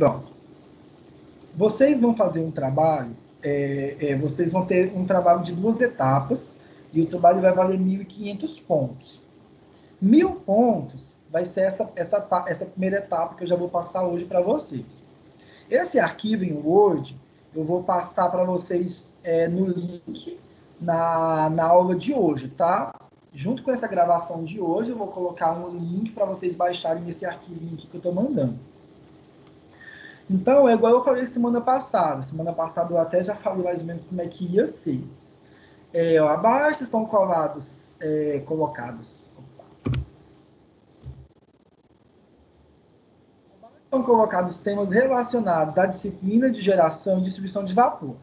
Pronto. Vocês vão fazer um trabalho, vocês vão ter um trabalho de 2 etapas, e o trabalho vai valer 1.500 pontos. 1.000 pontos vai ser essa primeira etapa que eu já vou passar hoje para vocês. Esse arquivo em Word, eu vou passar para vocês no link na aula de hoje, tá? Junto com essa gravação de hoje, eu vou colocar um link para vocês baixarem esse arquivinho aqui que eu estou mandando. Então, é igual eu falei semana passada. Semana passada eu até já falei mais ou menos como é que ia ser. Abaixo estão colocados. Estão colocados temas relacionados à disciplina de geração e distribuição de vapor.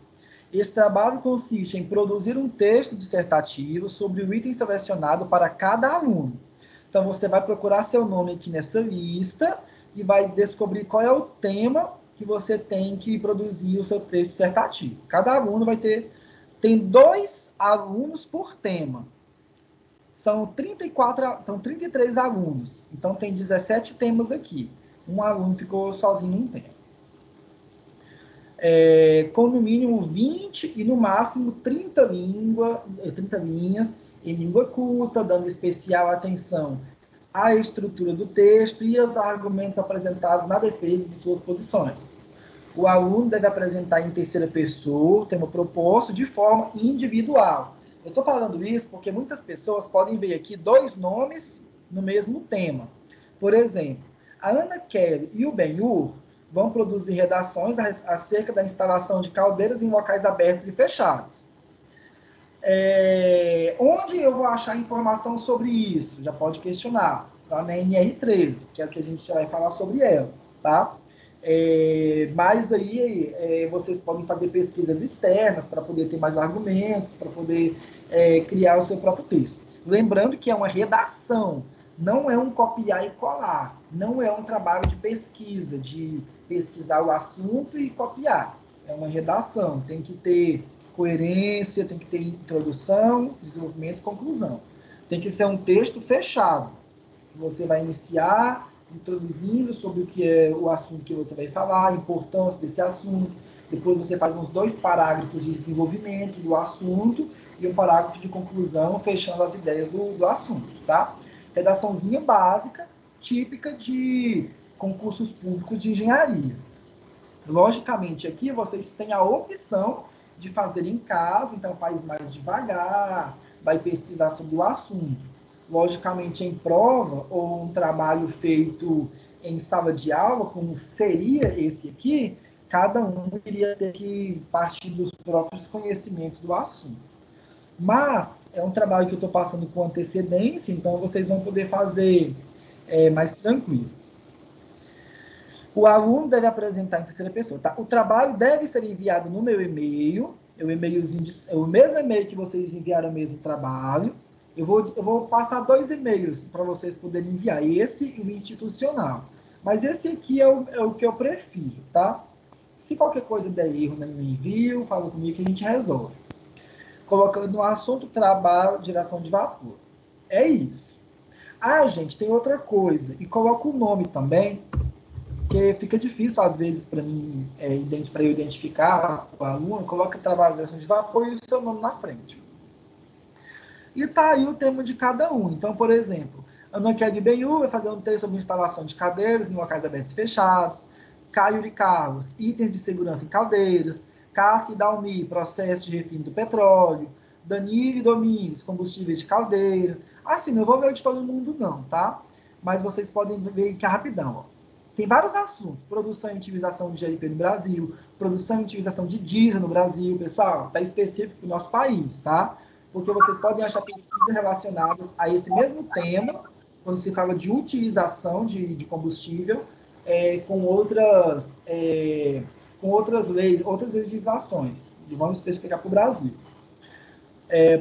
Esse trabalho consiste em produzir um texto dissertativo sobre o item selecionado para cada aluno. Então, você vai procurar seu nome aqui nessa lista e vai descobrir qual é o tema que você tem que produzir o seu texto dissertativo. Cada aluno tem 2 alunos por tema. São 33 alunos. Então, tem 17 temas aqui. Um aluno ficou sozinho num tema. Com no mínimo 20 e no máximo 30 linhas em língua culta, dando especial atenção à estrutura do texto e aos argumentos apresentados na defesa de suas posições. O aluno deve apresentar em terceira pessoa o tema proposto de forma individual. Eu estou falando isso porque muitas pessoas podem ver aqui 2 nomes no mesmo tema. Por exemplo, a Ana Kelly e o Ben-Hur vão produzir redações acerca da instalação de caldeiras em locais abertos e fechados. Onde eu vou achar informação sobre isso? Já pode questionar. Lá na NR13, que é o que a gente já vai falar sobre ela, tá? Mas aí vocês podem fazer pesquisas externas para poder ter mais argumentos, para poder criar o seu próprio texto. Lembrando que é uma redação, não é um copiar e colar, não é um trabalho de pesquisa, de pesquisar o assunto e copiar. É uma redação, tem que ter coerência, tem que ter introdução, desenvolvimento e conclusão. Tem que ser um texto fechado. Você vai iniciar introduzindo sobre o que é o assunto que você vai falar, a importância desse assunto. Depois você faz uns 2 parágrafos de desenvolvimento do assunto e um parágrafo de conclusão, fechando as ideias do assunto, tá? Redaçãozinha básica, típica de concursos públicos de engenharia. Logicamente, aqui vocês têm a opção de fazer em casa, então faz mais devagar, vai pesquisar sobre o assunto. Logicamente, em prova ou um trabalho feito em sala de aula, como seria esse aqui, cada um iria ter que partir dos próprios conhecimentos do assunto. Mas é um trabalho que eu estou passando com antecedência, então vocês vão poder fazer mais tranquilo. O aluno deve apresentar em terceira pessoa, tá? O trabalho deve ser enviado no meu e-mail, o mesmo e-mail que vocês enviaram o mesmo trabalho. Eu vou passar 2 e-mails para vocês poderem enviar, esse e o institucional. Mas esse aqui é o que eu prefiro, tá? Se qualquer coisa der erro no envio, fala comigo que a gente resolve. Colocando no assunto trabalho, geração de vapor. É isso. Gente, tem outra coisa. E coloca o nome também, porque fica difícil, às vezes, para mim, para eu identificar o aluno, coloca trabalho de geração de vapor e o seu nome na frente. E tá aí o tema de cada um. Então, por exemplo, Ana Kelly Ben-Hur vai fazer um texto sobre instalação de cadeiras em locais abertos e fechados. Caio de Carlos, itens de segurança em caldeiras. Cássia e Dalmi, processo de refino do petróleo. Danilo e Domingos, combustíveis de caldeira. Assim, não vou ver de todo mundo não, tá? Mas vocês podem ver que é rapidão, ó. Tem vários assuntos. Produção e utilização de GLP no Brasil, produção e utilização de diesel no Brasil, pessoal, tá específico para o nosso país, tá? Porque vocês podem achar pesquisas relacionadas a esse mesmo tema, quando se fala de utilização de combustível, com outras leis, outras legislações. E vamos especificar para o Brasil.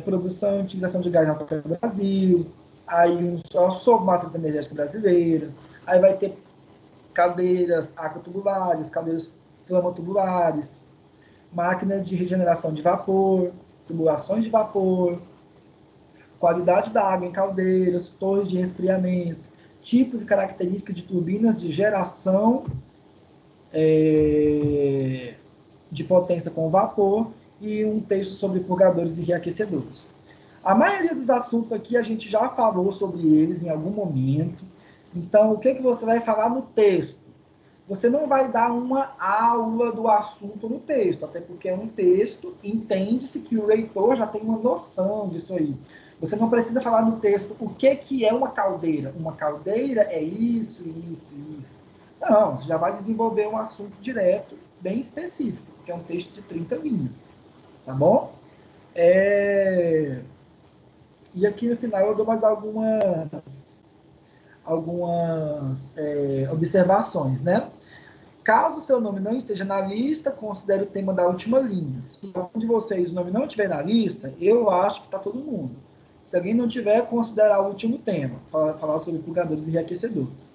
Produção e utilização de gás natural no Brasil, aí sobre matriz energética brasileira, aí vai ter caldeiras aquatubulares, caldeiras flamotubulares, máquina de regeneração de vapor, tubulações de vapor, qualidade da água em caldeiras, torres de resfriamento, tipos e características de turbinas de geração de potência com vapor e um texto sobre purgadores e reaquecedores. A maioria dos assuntos aqui a gente já falou sobre eles em algum momento. Então, o que você vai falar no texto? Você não vai dar uma aula do assunto no texto, até porque é um texto, entende-se que o leitor já tem uma noção disso aí. Você não precisa falar no texto o que é uma caldeira. Uma caldeira é isso, isso, isso. Não, você já vai desenvolver um assunto direto, bem específico, que é um texto de 30 linhas. Tá bom? E aqui no final eu dou mais algumas observações, né? Caso o seu nome não esteja na lista, considere o tema da última linha. Se algum de vocês o nome não estiver na lista, eu acho que está todo mundo. Se alguém não tiver, considerar o último tema, falar sobre purgadores e reaquecedores.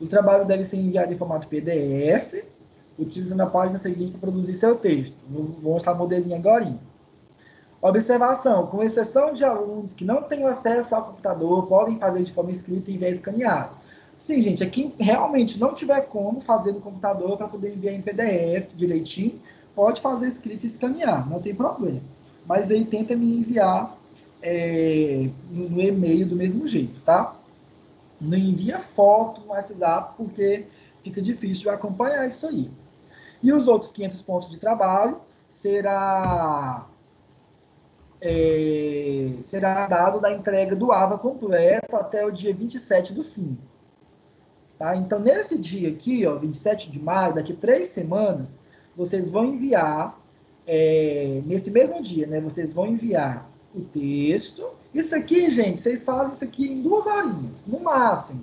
O trabalho deve ser enviado em formato PDF, utilizando a página seguinte para produzir seu texto. Vou mostrar o modelinho agora. Observação: com exceção de alunos que não tenham acesso ao computador, podem fazer de forma escrita e enviar escaneado. Sim, gente, é quem realmente não tiver como fazer no computador para poder enviar em PDF direitinho, pode fazer escrito e escanear, não tem problema. Mas aí tenta me enviar no e-mail do mesmo jeito, tá? Não envia foto no WhatsApp, porque fica difícil de acompanhar isso aí. E os outros 500 pontos de trabalho será dado da entrega do AVA completo até o dia 27/5. Tá? Então, nesse dia aqui, ó, 27 de maio, daqui 3 semanas, vocês vão enviar, nesse mesmo dia, né? Vocês vão enviar o texto. Isso aqui, gente, vocês fazem isso aqui em 2 horinhas, no máximo.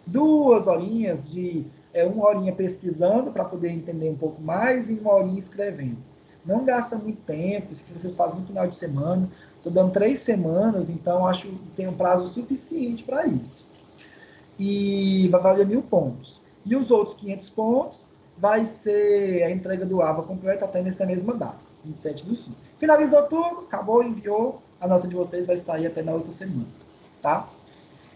2 horinhas de 1 horinha pesquisando para poder entender um pouco mais e 1 horinha escrevendo. Não gasta muito tempo, isso que vocês fazem no final de semana. Estou dando 3 semanas, então acho que tem um prazo suficiente para isso. E vai valer 1.000 pontos. E os outros 500 pontos vai ser a entrega do AVA completa até nessa mesma data, 27/5. Finalizou tudo, acabou, enviou, a nota de vocês vai sair até na outra semana, tá?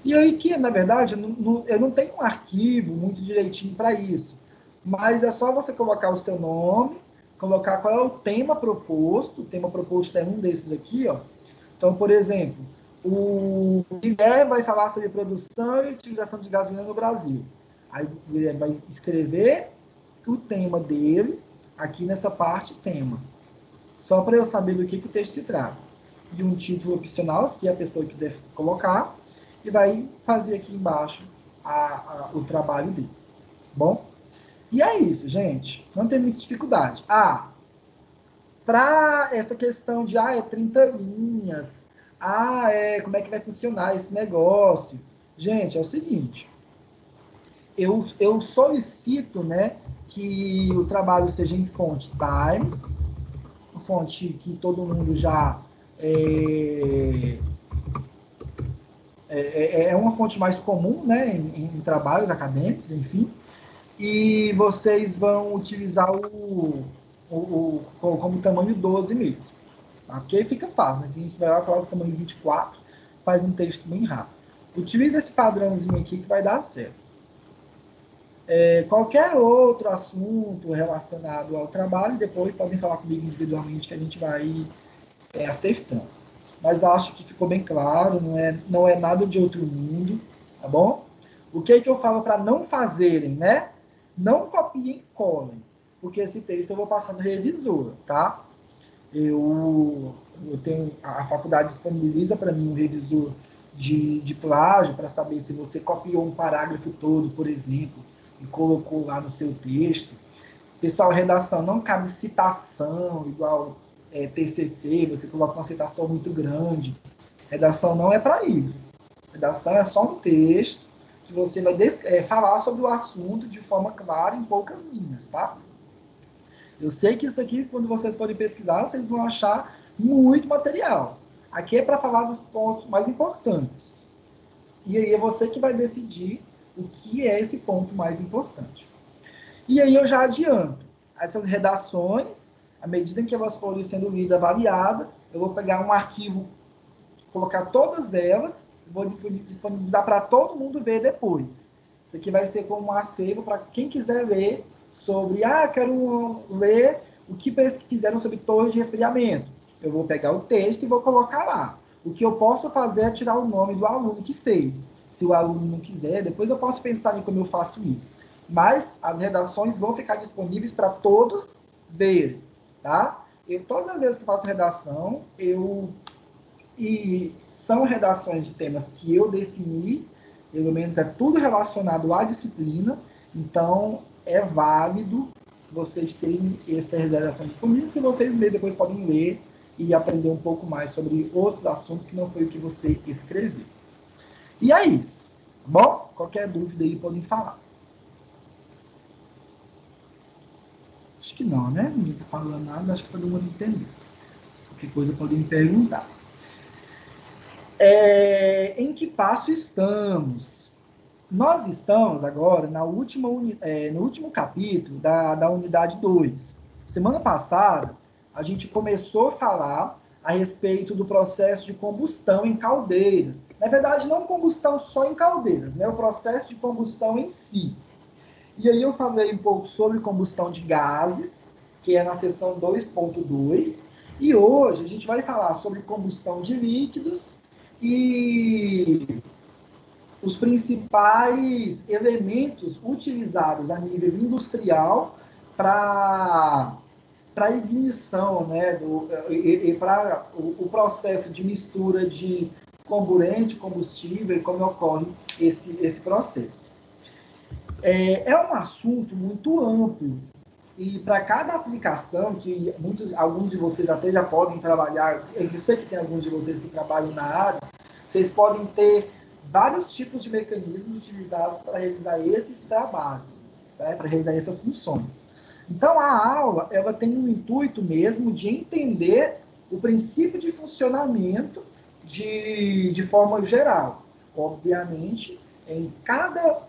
E aí que, na verdade, eu não tenho um arquivo muito direitinho para isso, mas é só você colocar o seu nome, colocar qual é o tema proposto é um desses aqui, ó. Então, por exemplo, o Guilherme vai falar sobre produção e utilização de gasolina no Brasil. Aí o Guilherme vai escrever o tema dele, aqui nessa parte, tema. Só para eu saber do que o texto se trata. De um título opcional, se a pessoa quiser colocar, e vai fazer aqui embaixo o trabalho dele. Bom? E é isso, gente. Não tem muita dificuldade. Para essa questão de, é 30 linhas, como é que vai funcionar esse negócio? Gente, é o seguinte, eu solicito, né, que o trabalho seja em fonte Times, uma fonte que todo mundo já é uma fonte mais comum, né, em trabalhos acadêmicos, enfim, e vocês vão utilizar como tamanho 12 mesmo. Ok? Fica fácil, né? A gente vai lá, coloca o tamanho 24, faz um texto bem rápido. Utiliza esse padrãozinho aqui que vai dar certo. Qualquer outro assunto relacionado ao trabalho, depois podem falar comigo individualmente que a gente vai acertando. Mas acho que ficou bem claro, não é nada de outro mundo, tá bom? O que eu falo para não fazerem, né? Não copiem e colem, porque esse texto eu vou passar no revisor, tá? Eu tenho, a faculdade disponibiliza para mim um revisor de plágio para saber se você copiou um parágrafo todo, por exemplo, e colocou lá no seu texto. Pessoal, redação não cabe citação, igual TCC, você coloca uma citação muito grande. Redação não é para isso. Redação é só um texto que você vai falar sobre o assunto de forma clara em poucas linhas, tá? Eu sei que isso aqui, quando vocês forem pesquisar, vocês vão achar muito material. Aqui é para falar dos pontos mais importantes. E aí é você que vai decidir o que é esse ponto mais importante. E aí eu já adianto, essas redações, à medida em que elas forem sendo lidas e avaliadas, eu vou pegar um arquivo, colocar todas elas, vou disponibilizar para todo mundo ver depois. Isso aqui vai ser como um acervo para quem quiser ler sobre, quero ler o que fizeram sobre torres de resfriamento. Eu vou pegar o texto e vou colocar lá. O que eu posso fazer é tirar o nome do aluno que fez. Se o aluno não quiser, depois eu posso pensar em como eu faço isso. Mas as redações vão ficar disponíveis para todos verem, tá? Todas as vezes que faço redação, e são redações de temas que eu defini, pelo menos é tudo relacionado à disciplina, então é válido vocês terem essa redação disponível, que vocês depois podem ler e aprender um pouco mais sobre outros assuntos que não foi o que você escreveu. E é isso, tá bom? Qualquer dúvida aí podem falar. Acho que não, né? Ninguém está falando nada, acho que todo mundo entendeu. Qualquer coisa podem me perguntar. Em que passo estamos? Nós estamos agora no último capítulo da unidade 2. Semana passada, a gente começou a falar a respeito do processo de combustão em caldeiras. Na verdade, não combustão só em caldeiras, né? O processo de combustão em si. E aí eu falei um pouco sobre combustão de gases, que é na seção 2.2. E hoje a gente vai falar sobre combustão de líquidos e os principais elementos utilizados a nível industrial para ignição, né, para o processo de mistura de comburente, combustível, e como ocorre esse processo. É um assunto muito amplo, e para cada aplicação, que alguns de vocês até já podem trabalhar, eu sei que tem alguns de vocês que trabalham na área, vocês podem ter vários tipos de mecanismos utilizados para realizar esses trabalhos, né, para realizar essas funções. Então, a aula ela tem o intuito mesmo de entender o princípio de funcionamento de forma geral. Obviamente, em cada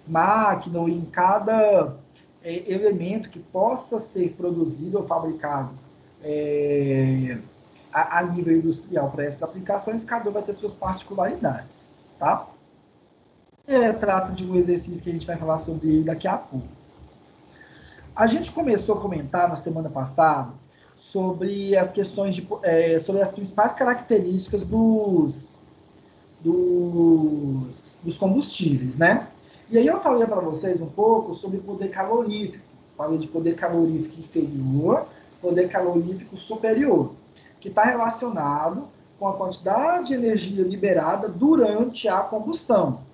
máquina ou em cada elemento que possa ser produzido ou fabricado a nível industrial para essas aplicações, cada um vai ter suas particularidades, tá? Trata de um exercício que a gente vai falar sobre ele daqui a pouco. A gente começou a comentar na semana passada sobre as questões sobre as principais características dos combustíveis, né? E aí eu falei para vocês um pouco sobre poder calorífico. Falei de poder calorífico inferior, poder calorífico superior, que está relacionado com a quantidade de energia liberada durante a combustão.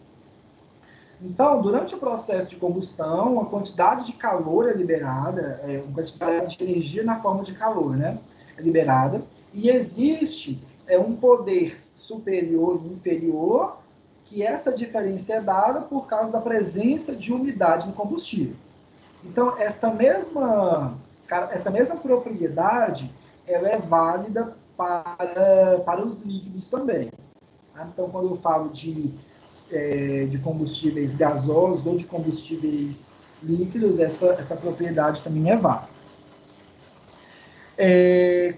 Então, durante o processo de combustão, a quantidade de calor é liberada, a quantidade de energia na forma de calor, né? É liberada, e existe um poder superior e inferior, que essa diferença é dada por causa da presença de umidade no combustível. Então, essa mesma propriedade, ela é válida para os líquidos também. Tá? Então, quando eu falo de combustíveis gasosos ou de combustíveis líquidos, essa propriedade também é válida.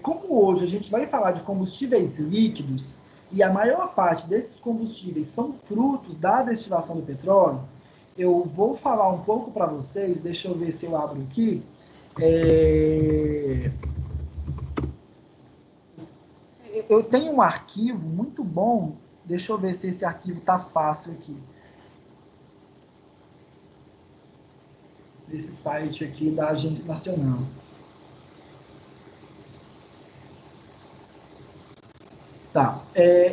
Como hoje a gente vai falar de combustíveis líquidos, e a maior parte desses combustíveis são frutos da destilação do petróleo, eu vou falar um pouco para vocês, deixa eu ver se eu abro aqui. Eu tenho um arquivo muito bom, deixa eu ver se esse arquivo está fácil aqui. Desse site aqui da Agência Nacional. Tá.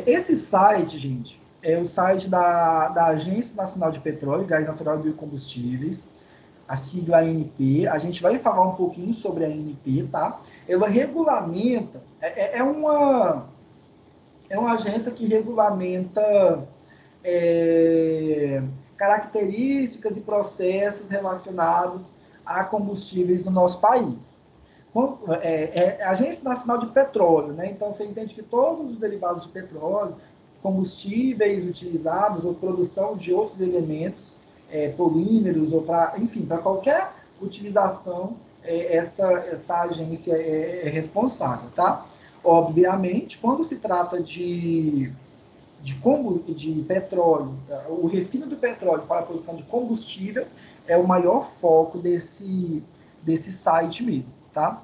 Esse site, gente, é o site da Agência Nacional de Petróleo, Gás Natural e Biocombustíveis, a sigla ANP. A gente vai falar um pouquinho sobre a ANP, tá? Ela regulamenta, é uma agência que regulamenta características e processos relacionados a combustíveis no nosso país. A Agência Nacional de Petróleo, né? Então você entende que todos os derivados de petróleo, combustíveis utilizados ou produção de outros elementos, polímeros, ou enfim, para qualquer utilização, essa agência é responsável, tá? Obviamente, quando se trata de de petróleo, o refino do petróleo para a produção de combustível é o maior foco desse site mesmo, tá?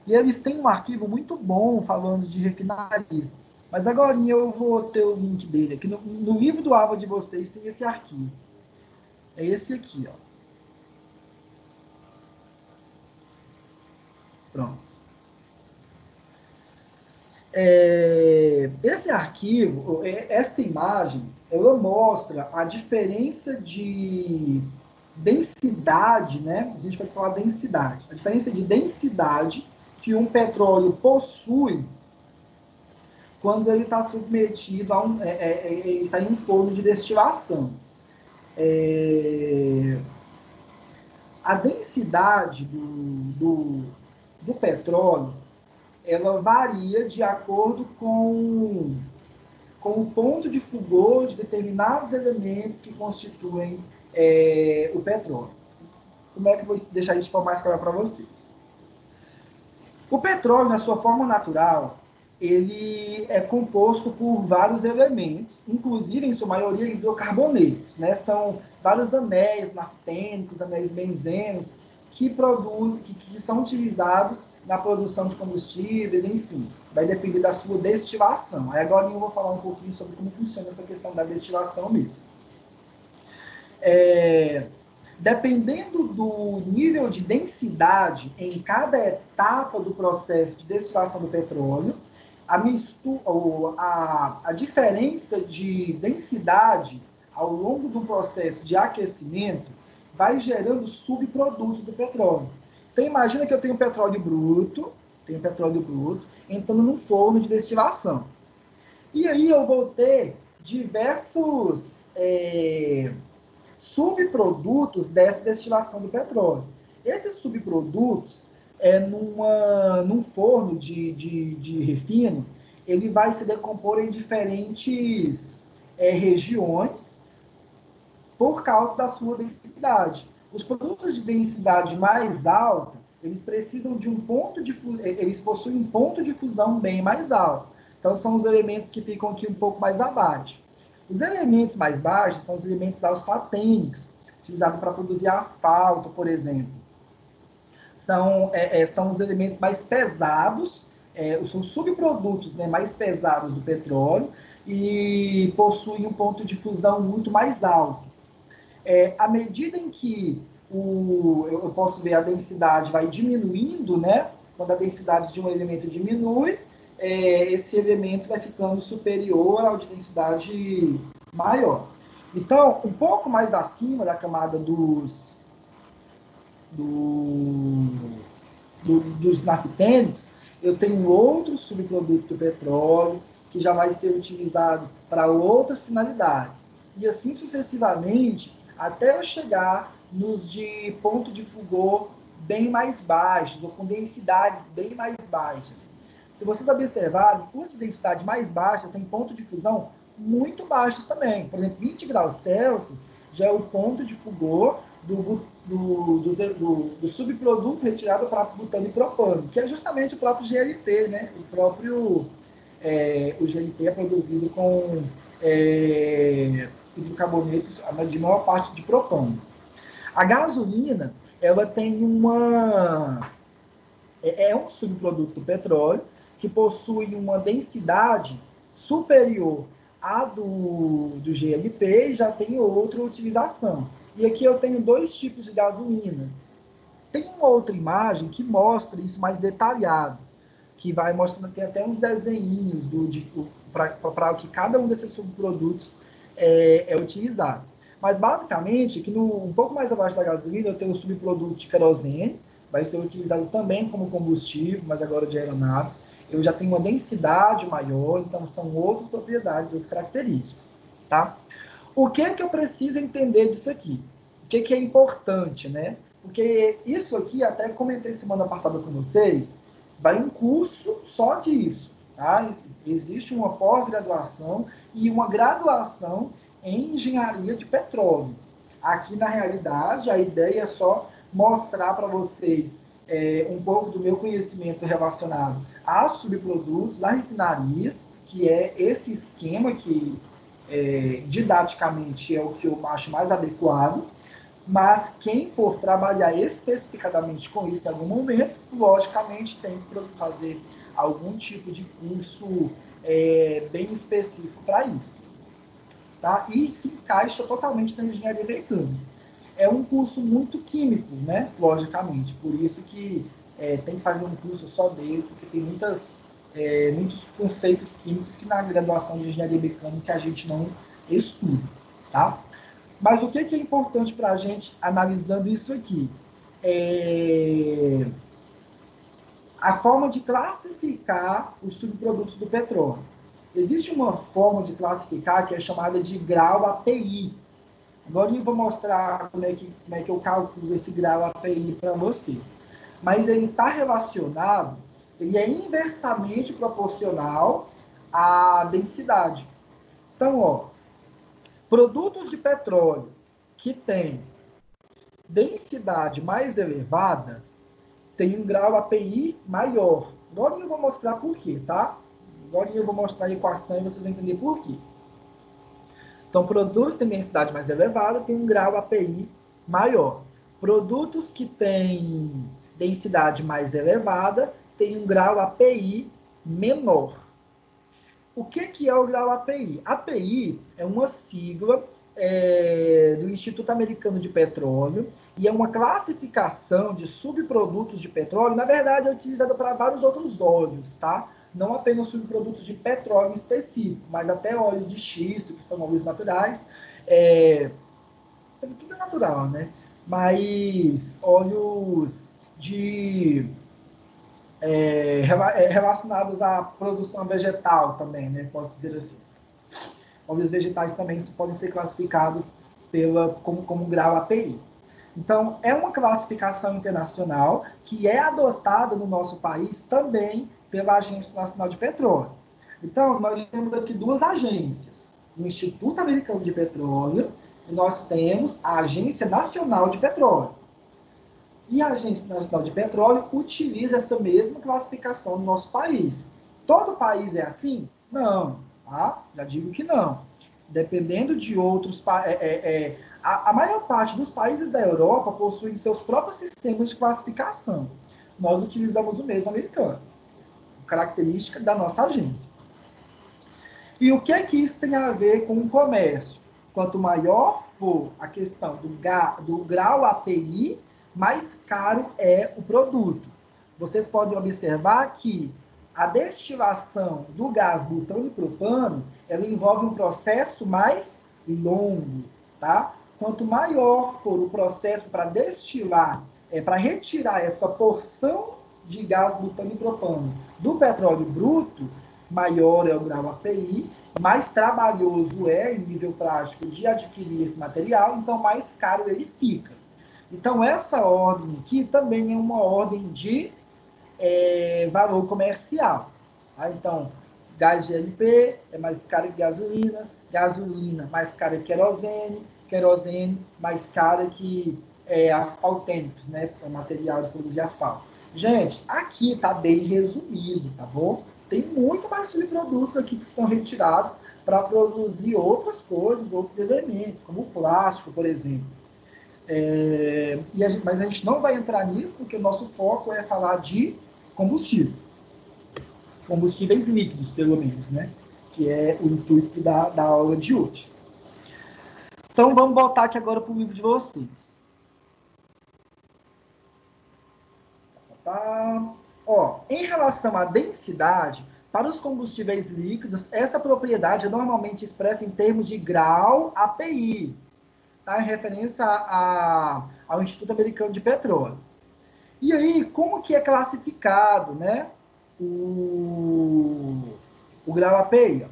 E eles têm um arquivo muito bom falando de refinaria. Mas agora eu vou ter o link dele aqui. No livro do AVA de vocês tem esse arquivo. É esse aqui, ó. Pronto. Esse arquivo, essa imagem, ela mostra a diferença de densidade, né? A gente pode falar densidade. A diferença de densidade que um petróleo possui quando ele está submetido a está em um forno de destilação. A densidade do petróleo, ela varia de acordo com o ponto de fulgor de determinados elementos que constituem o petróleo. Como é que eu vou deixar isso de forma mais clara para vocês? O petróleo, na sua forma natural, ele é composto por vários elementos, inclusive, em sua maioria, hidrocarbonetos, né? São vários anéis naftênicos, anéis benzênicos, que são utilizados na produção de combustíveis, enfim, vai depender da sua destilação. Aí agora eu vou falar um pouquinho sobre como funciona essa questão da destilação mesmo. Dependendo do nível de densidade em cada etapa do processo de destilação do petróleo, a diferença de densidade ao longo do processo de aquecimento vai gerando subprodutos do petróleo. Então, imagina que eu tenho petróleo bruto entrando num forno de destilação. E aí eu vou ter diversos subprodutos dessa destilação do petróleo. Esses subprodutos, num forno de refino, ele vai se decompor em diferentes regiões por causa da sua densidade. Os produtos de densidade mais alta, eles precisam de eles possuem um ponto de fusão bem mais alto. Então, são os elementos que ficam aqui um pouco mais abaixo. Os elementos mais baixos são os elementos alfatênicos, utilizados para produzir asfalto, por exemplo. São os elementos mais pesados, são subprodutos, né, mais pesados do petróleo e possuem um ponto de fusão muito mais alto. À medida em que eu posso ver a densidade vai diminuindo, né? Quando a densidade de um elemento diminui, esse elemento vai ficando superior ao de densidade maior. Então, um pouco mais acima da camada dos naftênicos, eu tenho outro subproduto do petróleo que já vai ser utilizado para outras finalidades. E assim sucessivamente, até eu chegar nos de ponto de fulgor bem mais baixos, ou com densidades bem mais baixas. Se vocês observarem, os de densidade mais baixa têm ponto de fusão muito baixos também. Por exemplo, 20 graus Celsius já é o ponto de fulgor do subproduto retirado para butano e propano, que é justamente o próprio GLP, né? O GLP é produzido com hidrocarbonetos, de maior parte de propano. A gasolina, ela tem um subproduto do petróleo que possui uma densidade superior à do GLP e já tem outra utilização. E aqui eu tenho dois tipos de gasolina. Tem uma outra imagem que mostra isso mais detalhado, que vai mostrando, tem até uns desenhinhos para que cada um desses subprodutos é utilizado. Mas, basicamente, aqui um pouco mais abaixo da gasolina, eu tenho o subproduto de querosene, vai ser utilizado também como combustível, mas agora de aeronaves. Eu já tenho uma densidade maior, então são outras propriedades, outras características, tá? O que é que eu preciso entender disso aqui? O que é importante, né? Porque isso aqui, até comentei semana passada com vocês, vai um curso só disso, tá? Existe uma pós-graduação e uma graduação em engenharia de petróleo. Aqui, na realidade, a ideia é só mostrar para vocês um pouco do meu conhecimento relacionado a subprodutos, a refinarias, que é esse esquema que, didaticamente, é o que eu acho mais adequado, mas quem for trabalhar especificadamente com isso em algum momento, logicamente tem que fazer algum tipo de curso bem específico para isso. Tá? E se encaixa totalmente na engenharia mecânica. É um curso muito químico, né? Logicamente, por isso que tem que fazer um curso só dele, porque tem muitos conceitos químicos que na graduação de engenharia mecânica a gente não estuda, tá? Mas o que é importante para a gente analisando isso aqui? A forma de classificar os subprodutos do petróleo. Existe uma forma de classificar que é chamada de grau API. Agora eu vou mostrar como é que eu calculo esse grau API para vocês. Mas ele está relacionado, ele é inversamente proporcional à densidade. Então, ó, produtos de petróleo que têm densidade mais elevada tem um grau API maior. Agora eu vou mostrar por quê, tá? Agora eu vou mostrar a equação e vocês vão entender por quê. Então, produtos que têm densidade mais elevada têm um grau API maior. Produtos que têm densidade mais elevada têm um grau API menor. O que é o grau API? API é uma sigla do Instituto Americano de Petróleo e é uma classificação de subprodutos de petróleo. Na verdade, é utilizada para vários outros óleos, tá? Não apenas subprodutos de petróleo em específico, mas até óleos de xisto, que são óleos naturais. Tudo é natural, né? Mas óleos relacionados à produção vegetal também, né? Pode dizer assim. Óleos vegetais também podem ser classificados como grau API. Então, é uma classificação internacional que é adotada no nosso país também pela Agência Nacional de Petróleo. Então, nós temos aqui duas agências, o Instituto Americano de Petróleo e nós temos a Agência Nacional de Petróleo. E a Agência Nacional de Petróleo utiliza essa mesma classificação no nosso país. Todo país é assim? Não, tá? Já digo que não. Dependendo de outros países, a maior parte dos países da Europa possuem seus próprios sistemas de classificação. Nós utilizamos o mesmo americano, característica da nossa agência. E o que é que isso tem a ver com o comércio? Quanto maior for a questão do grau API, mais caro é o produto. Vocês podem observar que a destilação do gás butano e propano, ela envolve um processo mais longo, tá? Quanto maior for o processo para destilar, para retirar essa porção de gás butano e propano do petróleo bruto, maior é o grau API, mais trabalhoso é, em nível prático, de adquirir esse material, então mais caro ele fica. Então, essa ordem aqui também é uma ordem de valor comercial. Tá? Então, gás GLP é mais caro que gasolina, gasolina mais cara que querosene, querosene mais cara que asfaltênicos, né? O material de produzir asfalto. Gente, aqui está bem resumido, tá bom? Tem muito mais subprodutos aqui que são retirados para produzir outras coisas, outros elementos, como o plástico, por exemplo. Mas a gente não vai entrar nisso, porque o nosso foco é falar de combustível. Combustíveis líquidos, pelo menos, né? Que é o intuito da aula de hoje. Então, vamos voltar aqui agora para o livro de vocês. Tá? Ó, em relação à densidade, para os combustíveis líquidos, essa propriedade é normalmente expressa em termos de grau API, tá? Em referência ao Instituto Americano de Petróleo. E aí, como que é classificado, né, o grau API?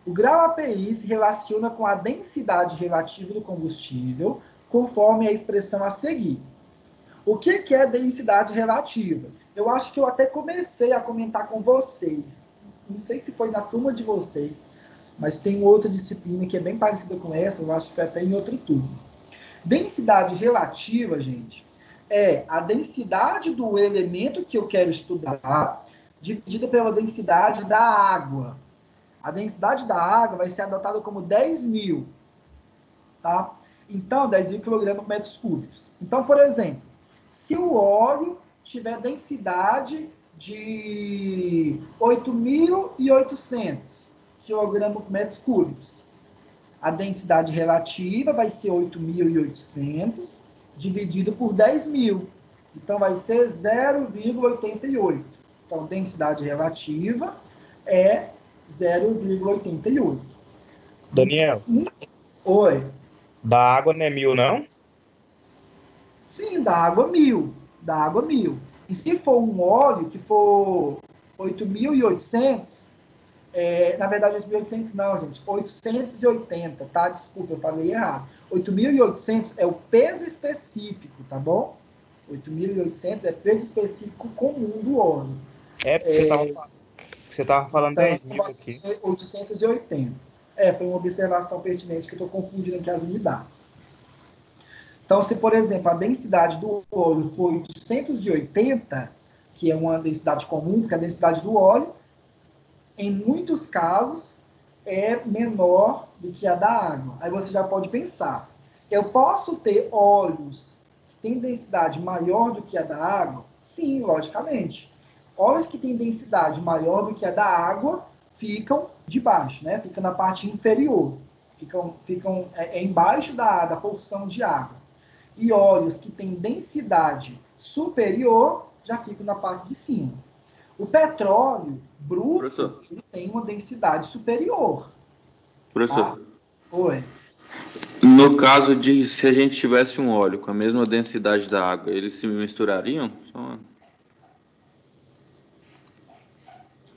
O grau API se relaciona com a densidade relativa do combustível, conforme a expressão a seguir. O que é densidade relativa? Eu acho que eu até comecei a comentar com vocês. Não sei se foi na turma de vocês, mas tem outra disciplina que é bem parecida com essa, eu acho que foi até em outro turno. Densidade relativa, gente, é a densidade do elemento que eu quero estudar dividida pela densidade da água. A densidade da água vai ser adotada como 10.000, tá? Então, 10.000 kg por metros cúbicos. Então, por exemplo, se o óleo tiver densidade de 8.800 kg por metros cúbicos, a densidade relativa vai ser 8.800 dividido por 10.000. Então, vai ser 0,88. Então, densidade relativa é 0,88. Daniel, Oi. da água não é 1.000, não? Sim, da água 1.000. Da água 1.000. E se for um óleo que for 8.800, na verdade 8.800 não, gente, 880, tá? Desculpa, eu falei errado. 8.800 é o peso específico, tá bom? 8.800 é peso específico comum do óleo. É, porque você tava falando Então, 10.000 vai aqui. ser 880. Foi uma observação pertinente que eu estou confundindo aqui as unidades. Então, se, por exemplo, a densidade do óleo for 880, que é uma densidade comum, porque a densidade do óleo, em muitos casos, é menor do que a da água. Aí você já pode pensar, eu posso ter óleos que têm densidade maior do que a da água? Sim, logicamente. Óleos que têm densidade maior do que a da água ficam de baixo, né? Ficam na parte inferior. Ficam embaixo da porção de água. E óleos que têm densidade superior já ficam na parte de cima. O petróleo bruto tem uma densidade superior. Tá? Professor, Oi. no caso de se a gente tivesse um óleo com a mesma densidade da água, eles se misturariam?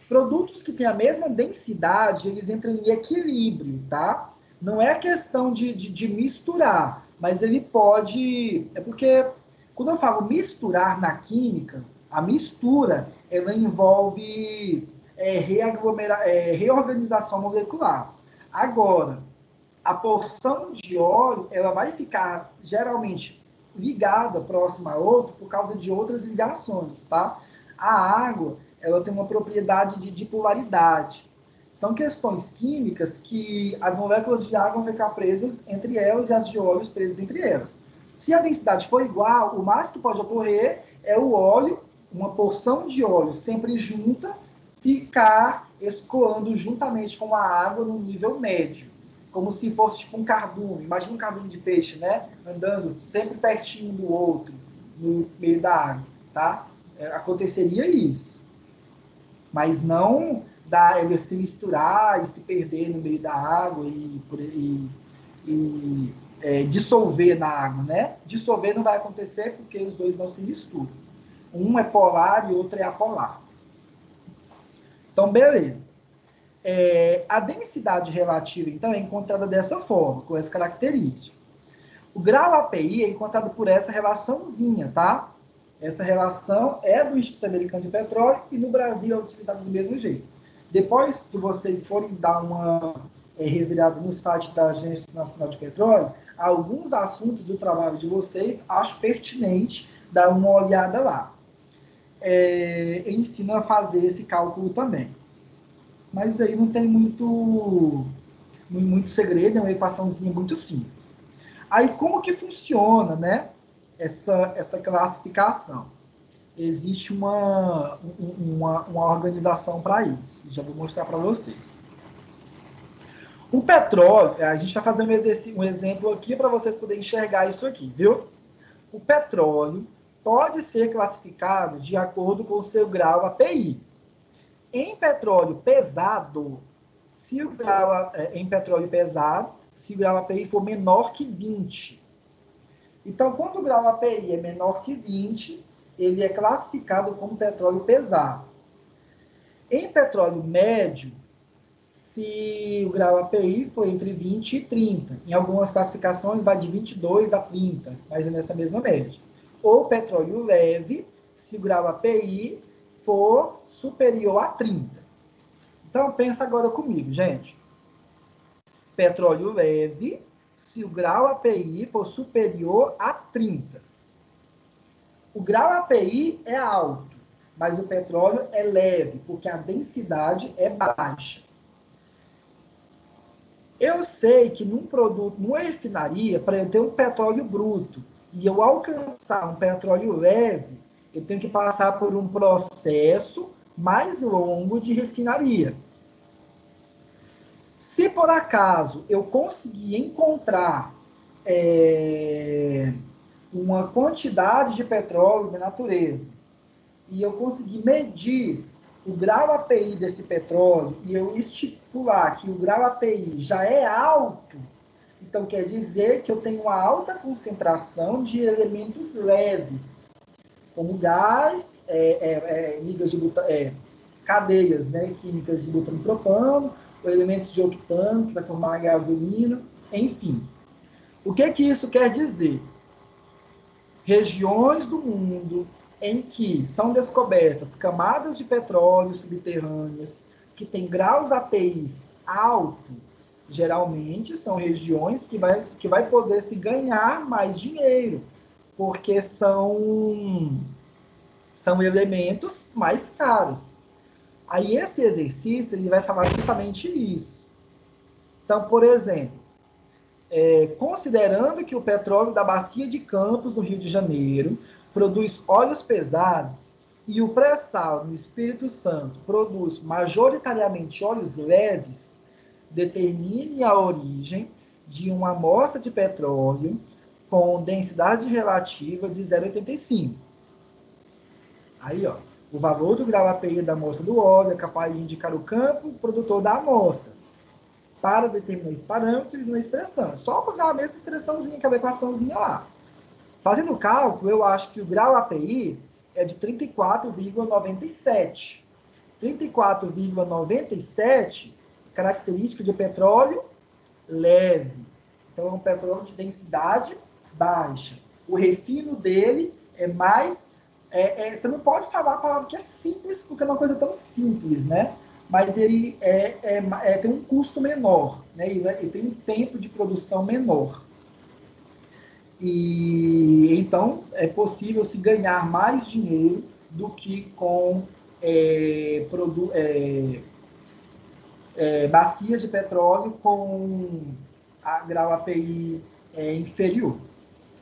Produtos que têm a mesma densidade, eles entram em equilíbrio, tá? Não é questão de misturar, mas ele pode... É porque, quando eu falo misturar na química, a mistura, ela envolve reorganização molecular. Agora, a porção de óleo, ela vai ficar, geralmente, ligada próxima a outra por causa de outras ligações, tá? A água, ela tem uma propriedade de dipolaridade. São questões químicas que as moléculas de água vão ficar presas entre elas e as de óleo presas entre elas. Se a densidade for igual, o mais que pode ocorrer é o óleo, uma porção de óleo sempre junta, ficar escoando juntamente com a água no nível médio. Como se fosse tipo um cardume. Imagina um cardume de peixe, né? Andando sempre pertinho do outro, no meio da água, tá? Aconteceria isso. Mas não ele se misturar e se perder no meio da água e dissolver na água, né? Dissolver não vai acontecer porque os dois não se misturam. Um é polar e outro é apolar. Então, beleza. A densidade relativa, então, é encontrada dessa forma, com essa característica. O grau API é encontrado por essa relaçãozinha, tá? Essa relação é do Instituto Americano de Petróleo e no Brasil é utilizado do mesmo jeito. Depois, se vocês forem dar uma revirada no site da Agência Nacional de Petróleo, alguns assuntos do trabalho de vocês acho pertinente dar uma olhada lá. Ensina a fazer esse cálculo também. Mas aí não tem muito segredo, é uma equaçãozinha muito simples. Aí como que funciona, né, essa classificação? Existe uma organização para isso. Já vou mostrar para vocês. O petróleo, a gente está fazendo um exemplo aqui para vocês poderem enxergar isso aqui, viu? O petróleo pode ser classificado de acordo com o seu grau API. Em petróleo pesado, se o grau API for menor que 20. Então, quando o grau API é menor que 20, ele é classificado como petróleo pesado. Em petróleo médio, se o grau API for entre 20 e 30. Em algumas classificações vai de 22 a 30, mas é nessa mesma média. Ou petróleo leve, se o grau API for superior a 30. Então, pensa agora comigo, gente. Petróleo leve, se o grau API for superior a 30. O grau API é alto, mas o petróleo é leve, porque a densidade é baixa. Eu sei que num produto, numa refinaria, para eu ter um petróleo bruto e eu alcançar um petróleo leve, eu tenho que passar por um processo mais longo de refinaria. Se por acaso eu conseguir encontrar uma quantidade de petróleo na natureza e eu conseguir medir o grau API desse petróleo e eu estipular que o grau API já é alto, então quer dizer que eu tenho uma alta concentração de elementos leves, como gás, ligas de cadeias, né, químicas de butano e propano, ou elementos de octano, que vai formar a gasolina, enfim. O que isso quer dizer? Regiões do mundo em que são descobertas camadas de petróleo subterrâneas que têm graus APIs altos, geralmente são regiões que vai poder se ganhar mais dinheiro, porque são elementos mais caros. Aí esse exercício ele vai falar justamente isso. Então, por exemplo, considerando que o petróleo da Bacia de Campos, no Rio de Janeiro, produz óleos pesados e o pré-sal no Espírito Santo produz majoritariamente óleos leves, determine a origem de uma amostra de petróleo com densidade relativa de 0,85. Aí, ó, o valor do grau API da amostra do óleo é capaz de indicar o campo produtor da amostra. Para determinar esse parâmetro, uma expressão. É só usar a mesma expressãozinha, aquela equaçãozinha lá. Fazendo o cálculo, eu acho que o grau API é de 34,97. 34,97, característica de petróleo leve. Então, é um petróleo de densidade baixa. O refino dele é mais... você não pode falar a palavra que é simples, porque é uma coisa tão simples, né? Mas ele tem um custo menor, né? Ele tem um tempo de produção menor. E então é possível se ganhar mais dinheiro do que com bacias de petróleo com grau API inferior.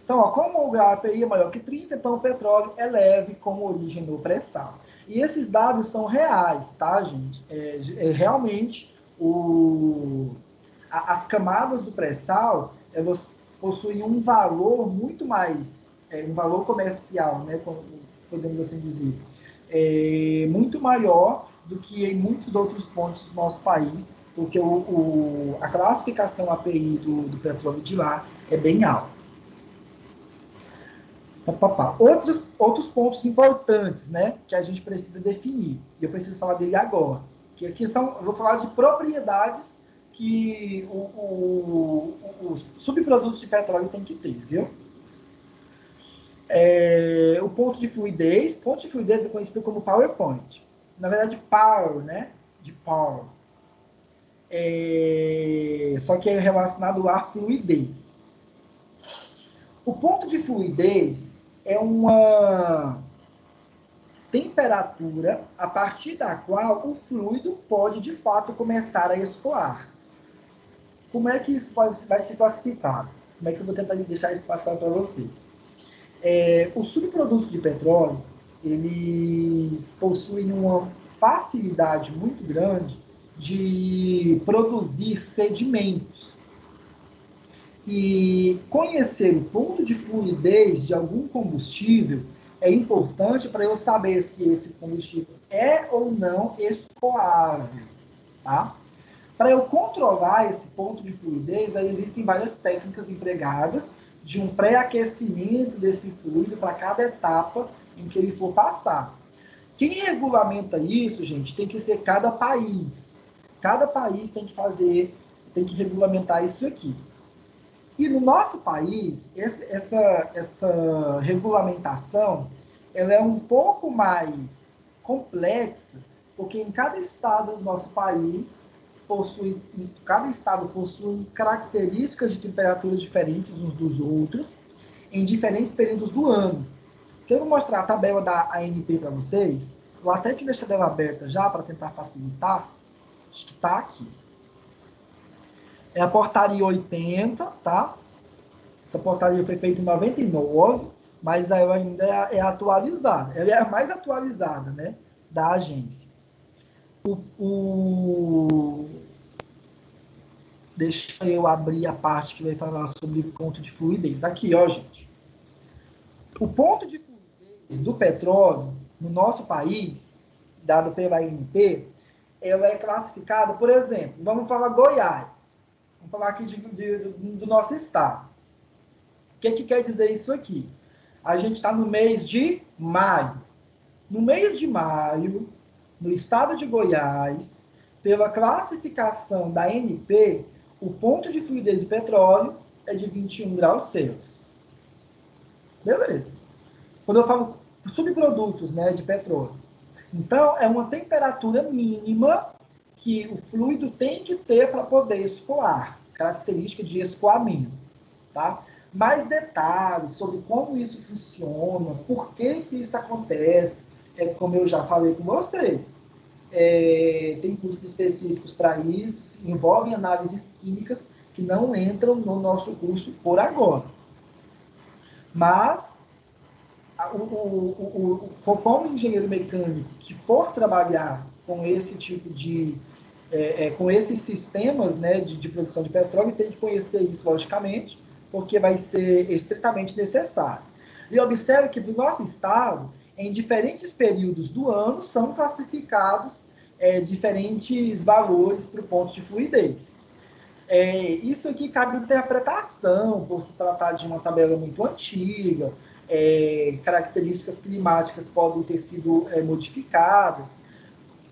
Então, ó, como o grau API é maior que 30, então o petróleo é leve com origem no pré-sal. E esses dados são reais, tá, gente? Realmente, as camadas do pré-sal, elas possuem um valor muito mais, um valor comercial, né, como podemos assim dizer, muito maior do que em muitos outros pontos do nosso país, porque a classificação API do petróleo de lá é bem alta. Outros pontos importantes, né, que a gente precisa definir, e eu preciso falar dele agora, que aqui eu vou falar de propriedades que os subprodutos de petróleo tem que ter, viu? O ponto de fluidez é conhecido como PowerPoint. Na verdade, power, né, de power. Só que é relacionado à fluidez. O ponto de fluidez é uma temperatura a partir da qual o fluido pode, de fato, começar a escoar. Como é que isso vai ser classificado? Como é que eu vou tentar deixar isso classificado para vocês? Os subprodutos de petróleo, eles possuem uma facilidade muito grande de produzir sedimentos. E conhecer o ponto de fluidez de algum combustível é importante para eu saber se esse combustível é ou não escoável, tá? Para eu controlar esse ponto de fluidez, aí existem várias técnicas empregadas de um pré-aquecimento desse fluido para cada etapa em que ele for passar. Quem regulamenta isso, gente, tem que ser cada país. Cada país tem que regulamentar isso aqui. E no nosso país, essa regulamentação ela é um pouco mais complexa, porque em cada estado do nosso país, cada estado possui características de temperaturas diferentes uns dos outros, em diferentes períodos do ano. Então, eu vou mostrar a tabela da ANP para vocês. Vou até que deixar ela aberta já, para tentar facilitar. Acho que está aqui. É a portaria 80, tá? Essa portaria foi feita em 99, mas ela ainda é atualizada. Ela é a mais atualizada, né, da agência. Deixa eu abrir a parte que vai falar sobre o ponto de fluidez. Aqui, ó, gente. O ponto de fluidez do petróleo no nosso país, dado pela ANP, ela é classificada, por exemplo, vamos falar Goiás. Vamos falar aqui do nosso estado. O que quer dizer isso aqui? A gente está no mês de maio. No mês de maio, no estado de Goiás, pela classificação da ANP, o ponto de fluidez do petróleo é de 21 graus Celsius. Beleza. Quando eu falo subprodutos, né, de petróleo. Então, é uma temperatura mínima que o fluido tem que ter para poder escoar, característica de escoamento, tá? Mais detalhes sobre como isso funciona, por que isso acontece, como eu já falei com vocês. Tem cursos específicos para isso, envolvem análises químicas que não entram no nosso curso por agora. Mas, como engenheiro mecânico que for trabalhar com esse tipo de com esses sistemas, né, de produção de petróleo, tem que conhecer isso, logicamente, porque vai ser estritamente necessário. E observe que do nosso estado, em diferentes períodos do ano, são classificados diferentes valores para o ponto de fluidez. Isso aqui cabe interpretação, por se tratar de uma tabela muito antiga, características climáticas podem ter sido modificadas.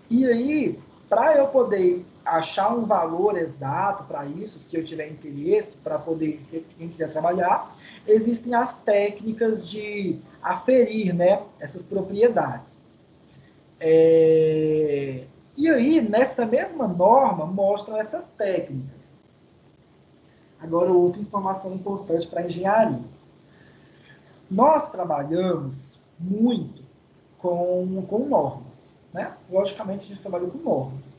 E aí, para eu poder achar um valor exato para isso, se eu tiver interesse, para poder, se quem quiser trabalhar, existem as técnicas de aferir, né, essas propriedades. E aí, nessa mesma norma, mostram essas técnicas. Agora, outra informação importante para a engenharia. Nós trabalhamos muito com normas, né? Logicamente, a gente trabalha com normas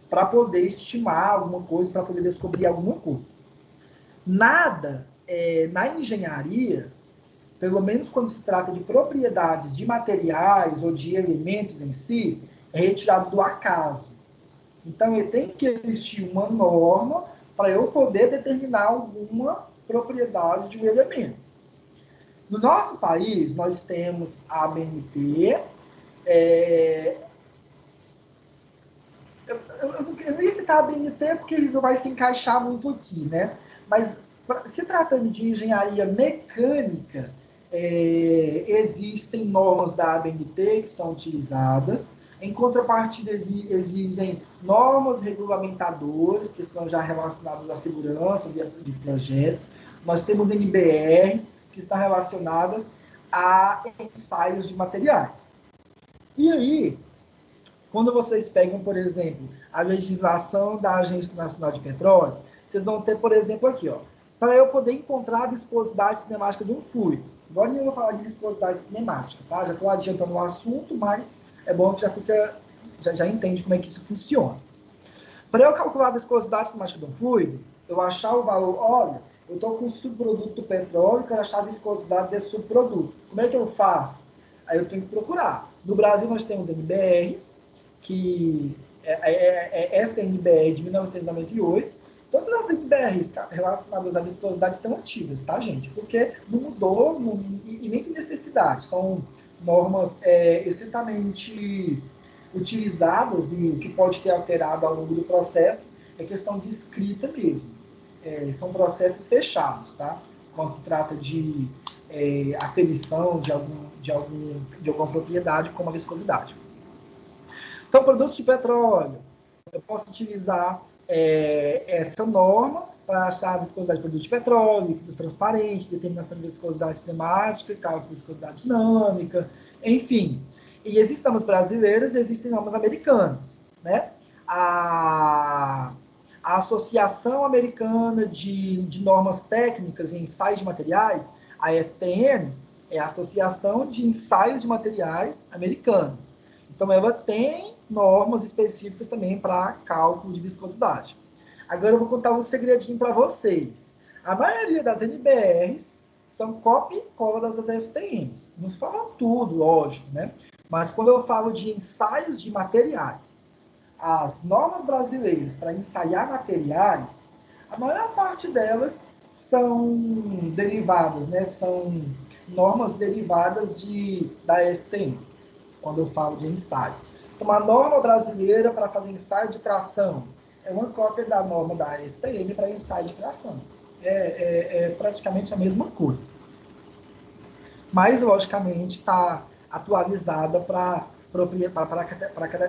para poder estimar alguma coisa, para poder descobrir alguma coisa. Nada na engenharia, pelo menos quando se trata de propriedades de materiais ou de elementos em si, é retirado do acaso. Então, tem que existir uma norma para eu poder determinar alguma propriedade de um elemento. No nosso país, nós temos a ABNT, eu não ia citar a ABNT porque não vai se encaixar muito aqui, né? Mas, se tratando de engenharia mecânica, existem normas da ABNT que são utilizadas. Em contrapartida, existem normas regulamentadoras, que são já relacionadas à segurança de projetos. Nós temos NBRs, que estão relacionadas a ensaios de materiais. E aí, quando vocês pegam, por exemplo, a legislação da Agência Nacional de Petróleo, vocês vão ter, por exemplo, aqui, ó, para eu poder encontrar a viscosidade cinemática de um fluido. Agora eu vou falar de viscosidade cinemática, tá? Já estou adiantando o assunto, mas é bom que já entende como é que isso funciona. Para eu calcular a viscosidade cinemática de um fluido, eu achar o valor, olha, eu estou com um subproduto do petróleo, quero achar a viscosidade desse subproduto. Como é que eu faço? Aí eu tenho que procurar. No Brasil, nós temos NBRs, que essa NBR de 1998, todas as NBRs relacionadas à viscosidade são antigas, tá, gente? Porque não mudou e nem tem necessidade. São normas estritamente utilizadas e o que pode ter alterado ao longo do processo é questão de escrita mesmo. São processos fechados, tá? Quando se trata de aferição de alguma propriedade, como a viscosidade. Então, produtos de petróleo, eu posso utilizar essa norma para achar a viscosidade de produtos de petróleo, líquidos transparentes, determinação de viscosidade cinemática, cálculo de viscosidade dinâmica, enfim. E existem normas brasileiras e existem normas americanas, né? A Associação Americana de Normas Técnicas e Ensaios de Materiais, a ASTM, é a Associação de Ensaios de Materiais Americanos. Então, ela tem normas específicas também para cálculo de viscosidade. Agora eu vou contar um segredinho para vocês. A maioria das NBRs são cópia e cola das STMs. Não falam tudo, lógico, né? Mas quando eu falo de ensaios de materiais, as normas brasileiras para ensaiar materiais, a maior parte delas são derivadas, né? São normas derivadas da STM, quando eu falo de ensaio. Então, uma norma brasileira para fazer ensaio de tração é uma cópia da norma da STM para ensaio de tração. É praticamente a mesma coisa. Mas, logicamente, está atualizada para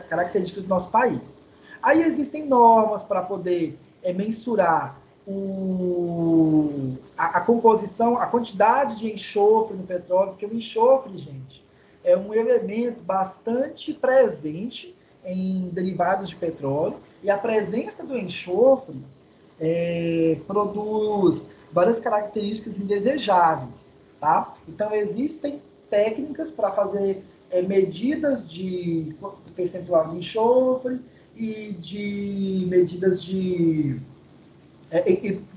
características do nosso país. Aí existem normas para poder mensurar a composição, a quantidade de enxofre no petróleo, porque o enxofre, gente, é um elemento bastante presente em derivados de petróleo, e a presença do enxofre produz várias características indesejáveis, tá? Então, existem técnicas para fazer medidas de percentual de enxofre e de medidas de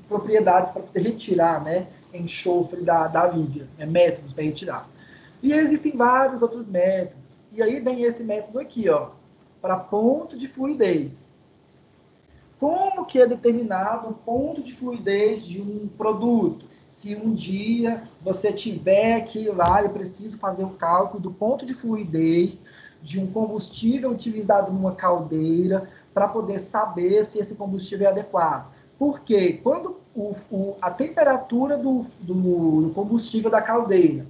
propriedades para poder retirar, né, enxofre da viga, métodos para retirar. E existem vários outros métodos. E aí vem esse método aqui, ó, para ponto de fluidez. Como que é determinado o ponto de fluidez de um produto? Se um dia você tiver que ir lá, eu preciso fazer o cálculo do ponto de fluidez de um combustível utilizado numa caldeira para poder saber se esse combustível é adequado. Porque quando a temperatura do combustível da caldeira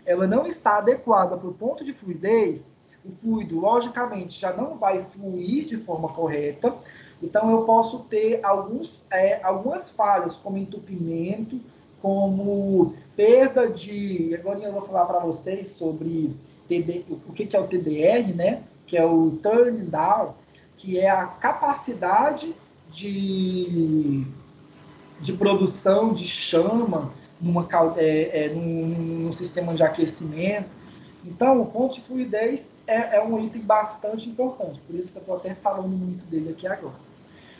ela não está adequada para o ponto de fluidez, o fluido, logicamente, já não vai fluir de forma correta. Então, eu posso ter algumas falhas, como entupimento, como perda de... Agora eu vou falar para vocês sobre o que é o TDR, né? Que é o turn down, que é a capacidade de produção de chama num sistema de aquecimento. Então, o ponto de fluidez é um item bastante importante, por isso que eu estou até falando muito dele aqui agora.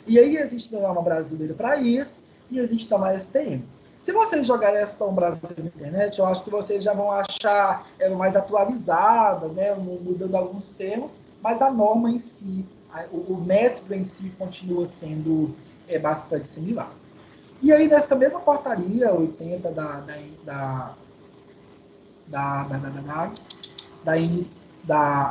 E aí existe a norma brasileira para isso, e existe também a STM. Se vocês jogarem essa norma brasileira na internet, eu acho que vocês já vão achar ela mais atualizada, né, mudando alguns termos, mas a norma em si, o método em si continua sendo bastante similar. E aí, nessa mesma portaria 80 da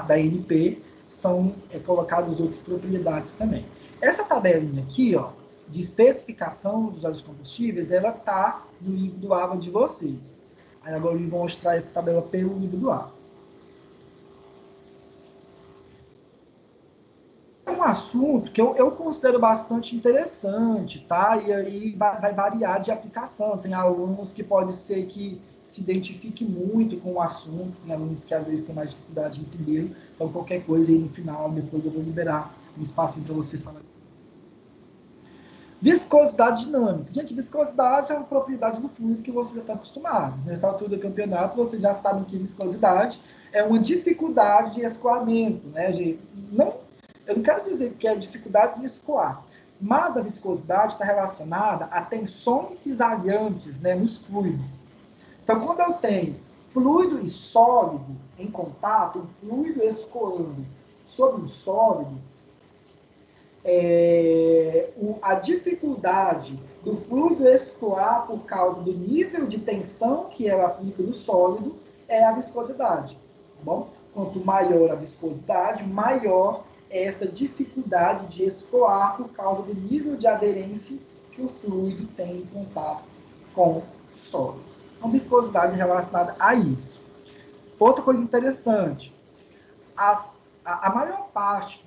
ANP, são colocadas outras propriedades também. Essa tabelinha aqui, ó, de especificação dos óleos combustíveis, ela está no livro do AVA de vocês. Aí agora eu vou mostrar essa tabela pelo livro do AVA. É um assunto que eu considero bastante interessante, tá? E aí vai variar de aplicação. Tem alunos que pode ser que se identifique muito com o assunto, tem alunos que às vezes têm mais dificuldade de entender. Então, qualquer coisa aí no final, depois eu vou liberar um espacinho para vocês falarem. Viscosidade dinâmica. Gente, viscosidade é uma propriedade do fluido que você já está acostumado. Nessa altura do campeonato, vocês já sabem que viscosidade é uma dificuldade de escoamento, né, gente? Eu não quero dizer que é dificuldade de escoar, mas a viscosidade está relacionada a tensões cisalhantes, né, nos fluidos. Então, quando eu tenho fluido e sólido em contato, um fluido escoando sobre um sólido, a dificuldade do fluido escoar por causa do nível de tensão que ela aplica no sólido é a viscosidade. Tá bom? Quanto maior a viscosidade, maior é essa dificuldade de escoar por causa do nível de aderência que o fluido tem em contato com o sólido. Então, viscosidade relacionada a isso. Outra coisa interessante, a maior parte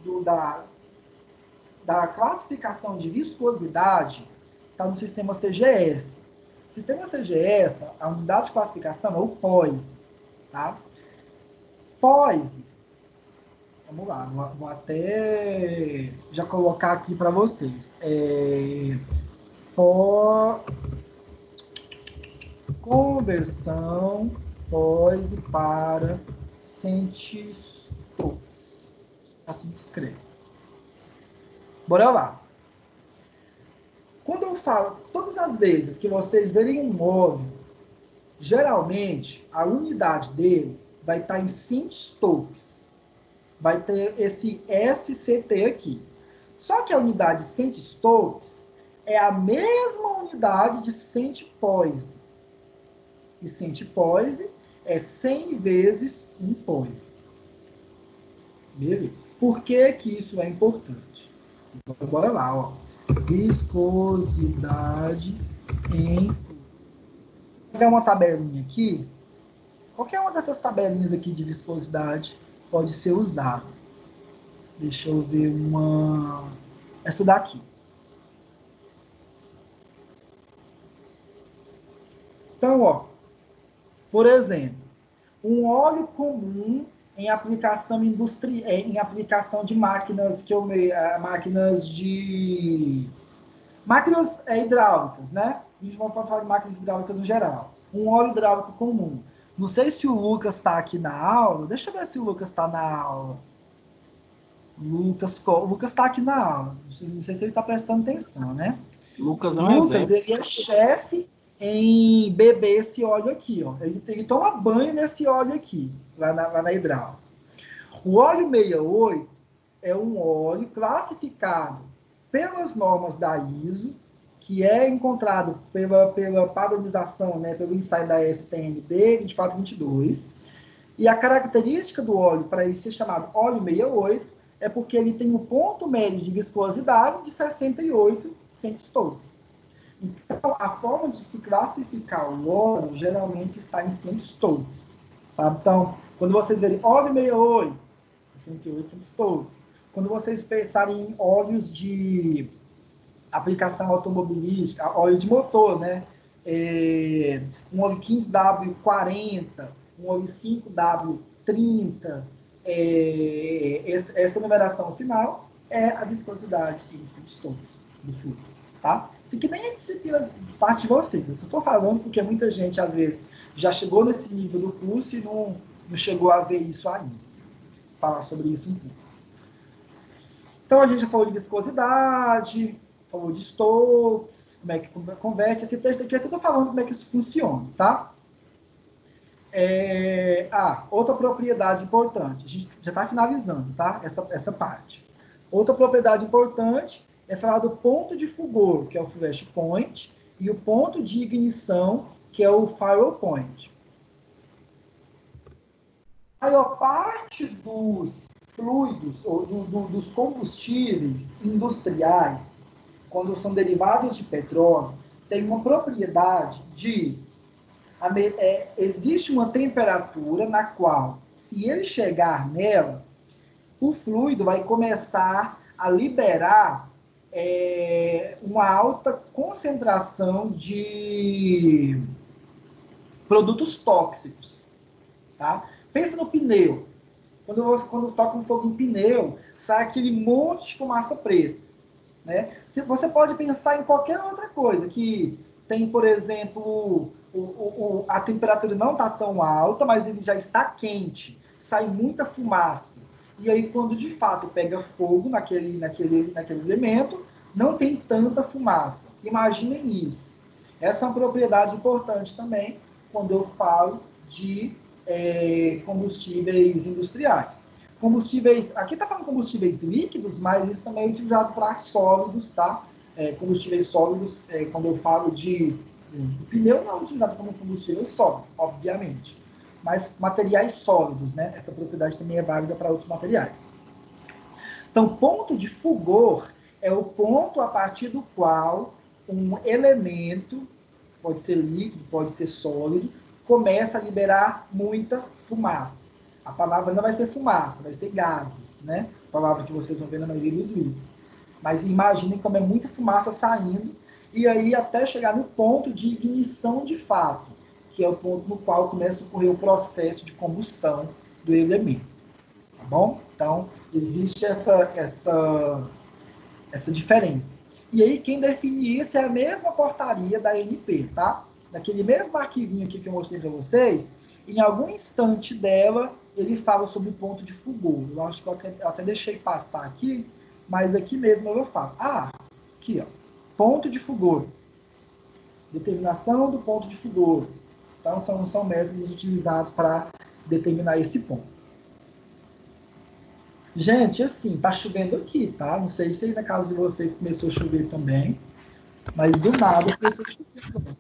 da classificação de viscosidade está no sistema CGS. O sistema CGS, a unidade de classificação é o POISE. Tá? POISE, vamos lá, vou até já colocar aqui para vocês. Conversão POISE para centistores. Assim que escreve. Bora lá. falo, todas as vezes que vocês verem um óleo, geralmente a unidade dele vai estar em centstokes. Vai ter esse SCT aqui. Só que a unidade de centstokes é a mesma unidade de centpoise. E centpoise é 100 vezes um poise. Beleza? Por que que isso é importante? Então, bora lá, ó. Viscosidade em fluido. Vou pegar uma tabelinha aqui. Qualquer uma dessas tabelinhas aqui de viscosidade pode ser usada. Deixa eu ver uma... Essa daqui. Então, ó, por exemplo, um óleo comum em aplicação em aplicação de máquinas máquinas hidráulicas, né? A gente vai falar de máquinas hidráulicas no geral. Um óleo hidráulico comum. Não sei se o Lucas está aqui na aula. Deixa eu ver se o Lucas está na aula. O Lucas está aqui na aula. Não sei se ele está prestando atenção, né? Lucas é um Lucas, exemplo. ele é chefe em beber esse óleo aqui, ó. Ele toma banho nesse óleo aqui, lá na hidráulica. O óleo 68 é um óleo classificado pelas normas da ISO, que é encontrado pela padronização, né, pelo ensaio da STM-D 2422. E a característica do óleo, para ele ser chamado óleo 68, é porque ele tem um ponto médio de viscosidade de 68 centistokes. Então, a forma de se classificar o óleo geralmente está em centistokes. Tá? Então, quando vocês verem óleo 68, 108 centistokes. Quando vocês pensarem em óleos de aplicação automobilística, óleo de motor, né? Um óleo 15W40, um óleo 5W30, essa numeração final é a viscosidade em centistokes do fluido. Tá? Isso aqui nem é disciplina de parte de vocês. Eu só estou falando porque muita gente, às vezes, já chegou nesse nível do curso e não chegou a ver isso ainda. Falar sobre isso um pouco. Então, a gente já falou de viscosidade, falou de Stokes, como é que converte. Esse texto aqui é tudo falando como é que isso funciona, tá? Outra propriedade importante. A gente já está finalizando, tá? Essa parte. Outra propriedade importante é falar do ponto de fulgor, que é o flash point, e o ponto de ignição, que é o fire point. A maior parte dos fluidos, ou dos combustíveis industriais, quando são derivados de petróleo, tem uma propriedade de... existe uma temperatura na qual, se ele chegar nela, o fluido vai começar a liberar uma alta concentração de produtos tóxicos. Tá? Pensa no pneu. Quando toca um fogo em pneu, sai aquele monte de fumaça preta. Né? Você pode pensar em qualquer outra coisa, que tem, por exemplo, a temperatura não está tão alta, mas ele já está quente, sai muita fumaça. E aí, quando de fato pega fogo naquele elemento, não tem tanta fumaça. Imaginem isso. Essa é uma propriedade importante também, quando eu falo de combustíveis industriais. Combustíveis, aqui está falando combustíveis líquidos, mas isso também é utilizado para sólidos, tá? Combustíveis sólidos, quando eu falo de pneu, não é utilizado como combustível sólido, obviamente. Mas materiais sólidos, né? Essa propriedade também é válida para outros materiais. Então, ponto de fulgor é o ponto a partir do qual um elemento, pode ser líquido, pode ser sólido, começa a liberar muita fumaça. A palavra não vai ser fumaça, vai ser gases, né? A palavra que vocês vão ver na maioria dos vídeos. Mas imaginem como é muita fumaça saindo, e aí até chegar no ponto de ignição de fato, que é o ponto no qual começa a ocorrer o processo de combustão do elemento. Tá bom? Então, existe essa diferença. E aí, quem define isso é a mesma portaria da ANP, tá? Naquele mesmo arquivinho aqui que eu mostrei para vocês, em algum instante dela, ele fala sobre o ponto de fulgor. Eu acho que eu até deixei passar aqui, mas aqui mesmo eu falo. Aqui, ó. Ponto de fulgor. Determinação do ponto de fulgor. Então, são métodos utilizados para determinar esse ponto. Gente, assim, tá chovendo aqui, tá? Não sei se aí na casa de vocês começou a chover também, mas do nada começou a chover.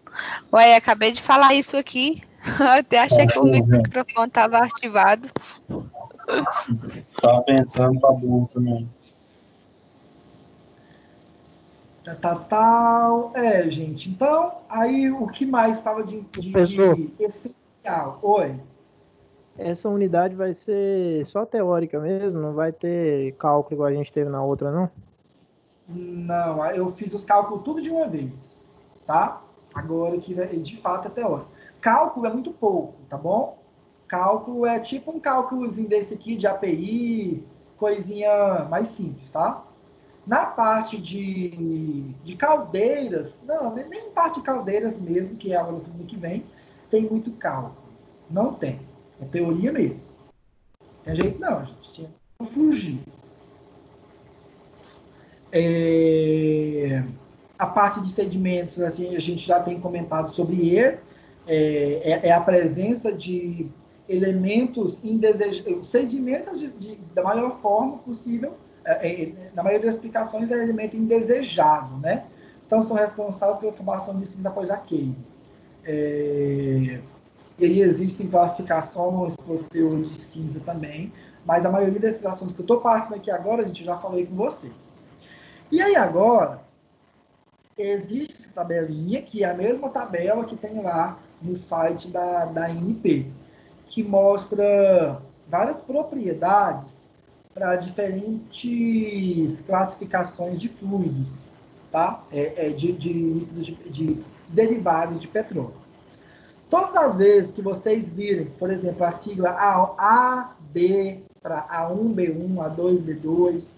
Ué, acabei de falar isso aqui. Até achei que o microfone estava ativado. Tava pensando, tá bom também. Gente. Então, aí o que mais estava de essencial? Oi. Essa unidade vai ser só teórica mesmo? Não vai ter cálculo igual a gente teve na outra, não? Não, eu fiz os cálculos tudo de uma vez, tá? Agora que de fato é teórico. Cálculo é muito pouco, tá bom? Cálculo é tipo um cálculozinho desse aqui de API, coisinha mais simples, tá? Na parte de caldeiras, não, nem parte de caldeiras mesmo, que é a aula da semana que vem, tem muito cálculo. Não tem. É teoria mesmo. Tem jeito não, gente. Tinha que fugir. A parte de sedimentos, assim, a gente já tem comentado sobre ele. É a presença de elementos indesejados, sedimentos da maior forma possível. Na maioria das explicações, é elemento indesejado, né? Então, são responsáveis pela formação de cinza após a queima. E aí existem classificações por teor de cinza também, mas a maioria desses assuntos que eu estou passando aqui agora, a gente já falei com vocês. E aí agora, existe essa tabelinha, que é a mesma tabela que tem lá no site da ANP, que mostra várias propriedades para diferentes classificações de fluidos, tá? De líquidos, de derivados de petróleo. Todas as vezes que vocês virem, por exemplo, a sigla A, B, para A1, B1, A2, B2,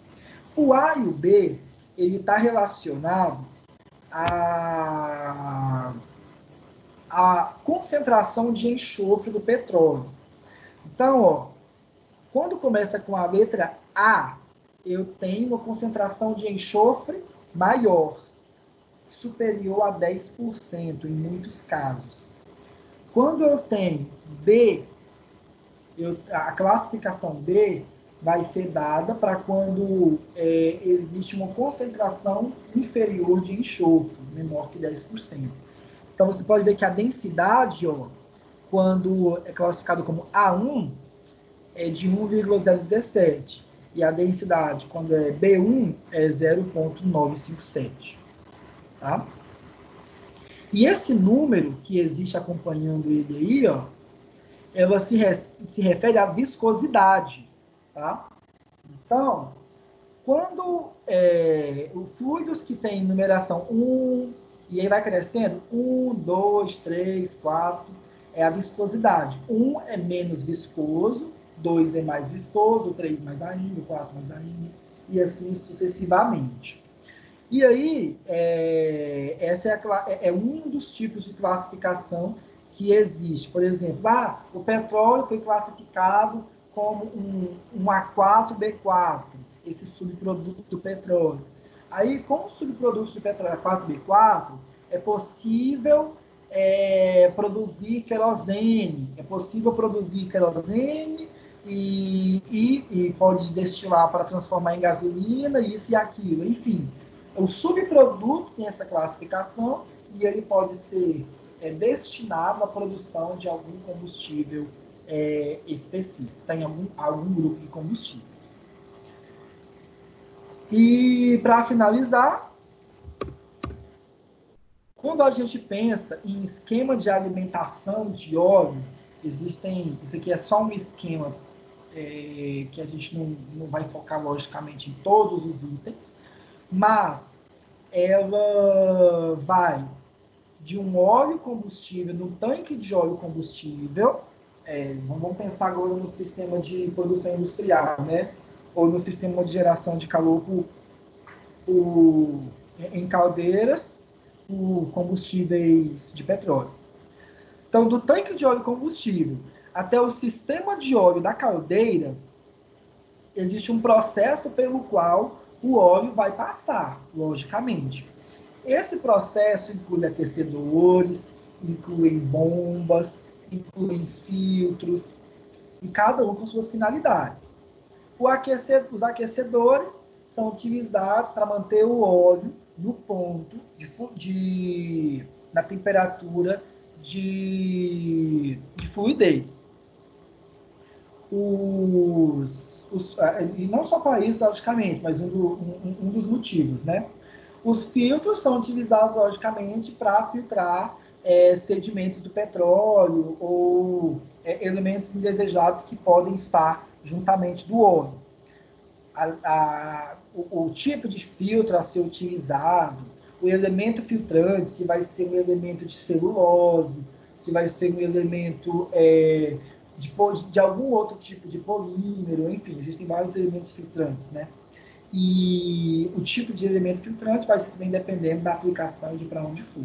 o A e o B, ele está relacionado à concentração de enxofre do petróleo. Então, ó, quando começa com a letra A, eu tenho uma concentração de enxofre maior, superior a 10% em muitos casos. Quando eu tenho B, a classificação B vai ser dada para quando existe uma concentração inferior de enxofre, menor que 10%. Então, você pode ver que a densidade, ó, quando é classificado como A1, é de 1,017. E a densidade, quando é B1, é 0,957. Tá? E esse número que existe acompanhando ele aí, ó, ela se refere à viscosidade. Tá? Então, quando os fluidos que têm numeração 1, e aí vai crescendo, 1, 2, 3, 4, é a viscosidade. 1 é menos viscoso, 2 é mais viscoso, 3 mais ainda, 4 mais ainda, e assim sucessivamente. E aí, essa é um dos tipos de classificação que existe. Por exemplo, o petróleo foi classificado como um A4B4, esse subproduto do petróleo. Aí, com os subprodutos do petróleo A4B4, é possível produzir querosene. É possível produzir querosene e pode destilar para transformar em gasolina, isso e aquilo. Enfim, o subproduto tem essa classificação e ele pode ser destinado à produção de algum combustível específico. Tem algum grupo de combustíveis. E, para finalizar, quando a gente pensa em esquema de alimentação de óleo, isso aqui é só um esquema que a gente não vai focar logicamente em todos os itens, mas ela vai de um óleo combustível, no tanque de óleo combustível, vamos pensar agora no sistema de produção industrial, né? Ou no sistema de geração de calor em caldeiras, por combustíveis de petróleo. Então, do tanque de óleo combustível até o sistema de óleo da caldeira, existe um processo pelo qual o óleo vai passar, logicamente. esse processo inclui aquecedores, inclui bombas, inclui filtros, e cada um com suas finalidades. Os aquecedores são utilizados para manter o óleo no ponto na temperatura de fluidez. E não só para isso, logicamente, mas um dos motivos, né? Os filtros são utilizados, logicamente, para filtrar sedimentos do petróleo ou elementos indesejados que podem estar juntamente do óleo. O tipo de filtro a ser utilizado, o elemento filtrante, se vai ser um elemento de celulose, se vai ser um elemento de algum outro tipo de polímero, enfim, existem vários elementos filtrantes, né? E o tipo de elemento filtrante vai ser também dependendo da aplicação e de para onde for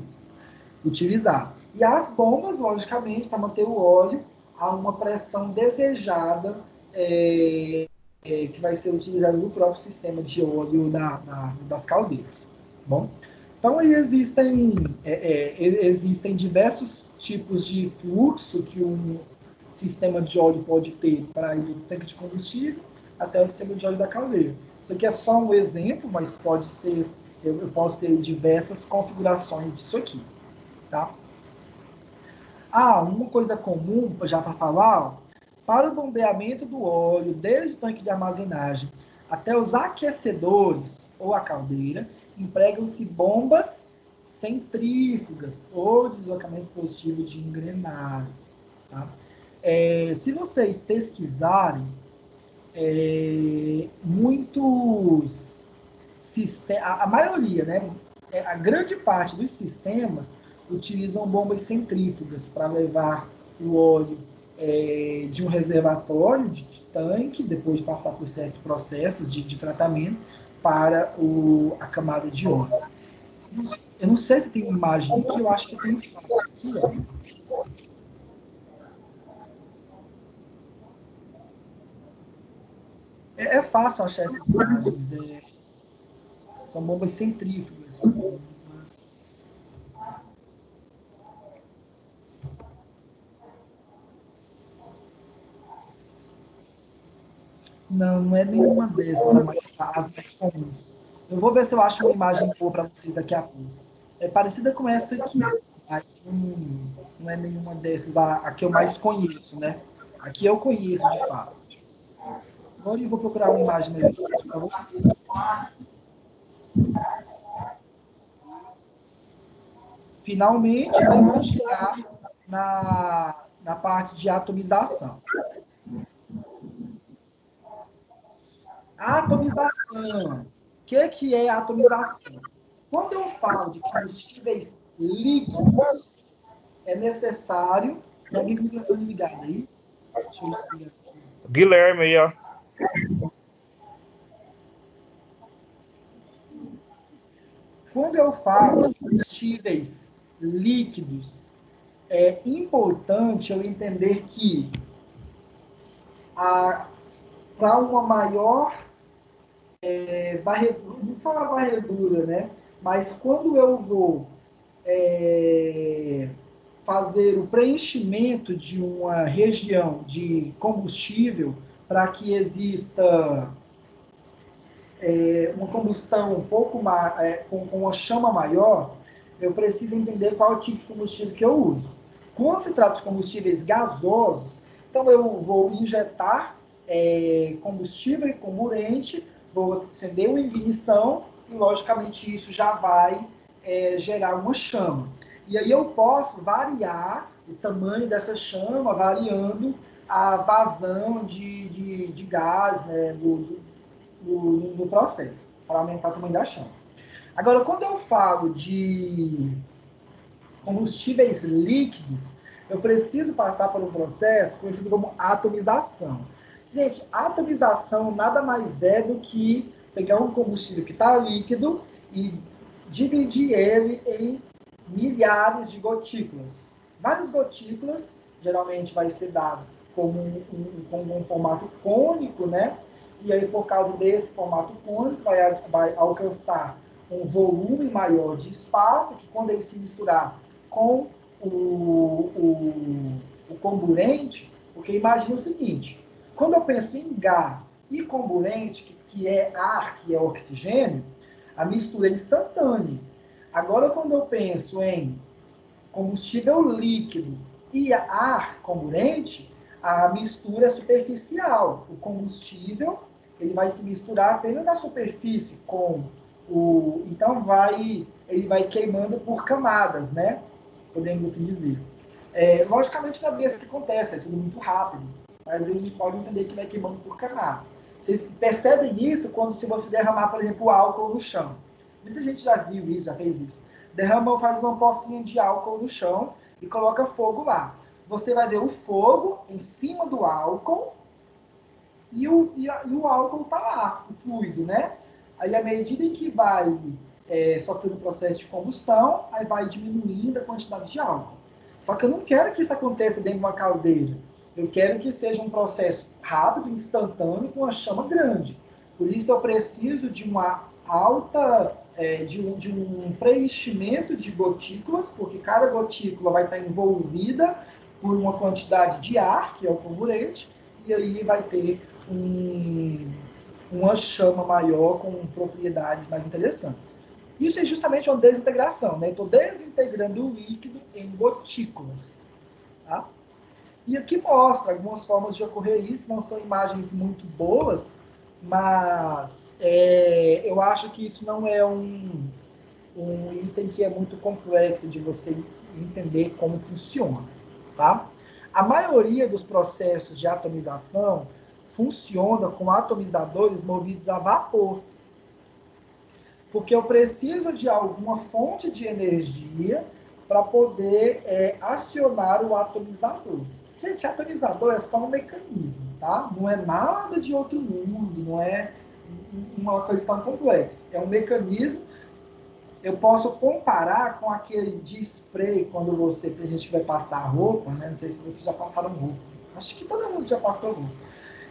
utilizado. E as bombas, logicamente, para manter o óleo a uma pressão desejada, que vai ser utilizada no próprio sistema de óleo das caldeiras. Bom, então aí existem diversos tipos de fluxo que um sistema de óleo pode ter para ir do tanque de combustível até o sistema de óleo da caldeira. Isso aqui é só um exemplo, mas pode ser, eu posso ter diversas configurações disso aqui, tá? Uma coisa comum, já para falar, ó, para o bombeamento do óleo, desde o tanque de armazenagem até os aquecedores ou a caldeira, empregam-se bombas centrífugas ou deslocamento positivo de engrenagem. Tá? Se vocês pesquisarem, muitos sistemas, a maioria, né, a grande parte dos sistemas utilizam bombas centrífugas para levar o óleo de um reservatório de tanque, depois de passar por certos processos de tratamento, para a camada de óleo. Eu não sei se tem uma imagem aqui, eu acho que eu tenho fácil aqui, ó. É fácil achar essas imagens. São bombas centrífugas. Não é nenhuma dessas, as mais comuns. Eu vou ver se eu acho uma imagem boa para vocês daqui a pouco. É parecida com essa aqui, mas não é nenhuma dessas, a que eu mais conheço, né? A que eu conheço, de fato. Agora eu vou procurar uma imagem melhor para vocês. Finalmente, vamos chegar na parte de atomização. A atomização. O que é a atomização? Quando eu falo de combustíveis líquidos, é necessário... Tem alguém com o microfone ligado aí? Deixa eu ligar aqui. Guilherme aí, ó. Quando eu falo de combustíveis líquidos, é importante eu entender que para uma maior varredura, não falar varredura, né? Mas quando eu vou fazer o preenchimento de uma região de combustível para que exista uma combustão um pouco mais, com uma chama maior, eu preciso entender qual é o tipo de combustível que eu uso. Quando se trata de combustíveis gasosos, então eu vou injetar combustível e comburente, vou acender uma ignição e, logicamente, isso já vai gerar uma chama. E aí eu posso variar o tamanho dessa chama, variando a vazão de gás, né, no processo, para aumentar o tamanho da chama. Agora, quando eu falo de combustíveis líquidos, eu preciso passar por um processo conhecido como atomização. Gente, atomização nada mais é do que pegar um combustível que está líquido e dividir ele em milhares de gotículas. Várias gotículas, geralmente vai ser dado como um formato cônico, né? E aí, por causa desse formato cônico, vai alcançar um volume maior de espaço, que quando ele se misturar com o comburente, porque imagina o seguinte, quando eu penso em gás e comburente, que é ar, que é oxigênio, a mistura é instantânea. Agora, quando eu penso em combustível líquido e ar comburente, a mistura é superficial. O combustível ele vai se misturar apenas na superfície com o... Então, ele vai queimando por camadas, né? Podemos assim dizer. Logicamente, não é bem assim que acontece, é tudo muito rápido, mas a gente pode entender que vai queimando por camadas. Vocês percebem isso quando se você derramar, por exemplo, álcool no chão. Muita gente já viu isso, já fez isso. Faz uma pocinha de álcool no chão e coloca fogo lá. Você vai ver o fogo em cima do álcool e o álcool está lá, o fluido, né? Aí, à medida em que vai sofrendo o processo de combustão, aí vai diminuindo a quantidade de álcool. Só que eu não quero que isso aconteça dentro de uma caldeira. Eu quero que seja um processo rápido, instantâneo, com uma chama grande. Por isso eu preciso de uma alta, de um preenchimento de gotículas, porque cada gotícula vai estar envolvida por uma quantidade de ar, que é o comburente, e aí vai ter uma chama maior com propriedades mais interessantes. Isso é justamente uma desintegração, né? Estou desintegrando o líquido em gotículas. Tá? E aqui mostra algumas formas de ocorrer isso, não são imagens muito boas, mas eu acho que isso não é um item que é muito complexo de você entender como funciona. Tá? A maioria dos processos de atomização funciona com atomizadores movidos a vapor. Porque eu preciso de alguma fonte de energia para poder acionar o atomizador. Gente, atomizador é só um mecanismo, tá? Não é nada de outro mundo, não é uma coisa tão complexa. É um mecanismo. Eu posso comparar com aquele de spray, quando a gente vai passar roupa, né? Não sei se vocês já passaram roupa. Acho que todo mundo já passou roupa.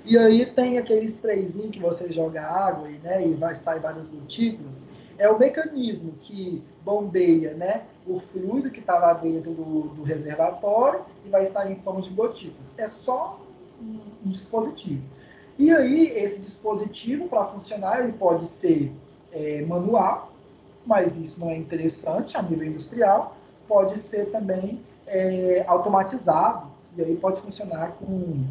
E aí tem aquele sprayzinho que você joga água e sair vários gotículas. É o mecanismo que bombeia, né, o fluido que está lá dentro do reservatório e vai sair em forma de gotículas. É só um dispositivo. E aí, esse dispositivo, para funcionar, ele pode ser manual, mas isso não é interessante a nível industrial. Pode ser também automatizado, e aí pode funcionar com...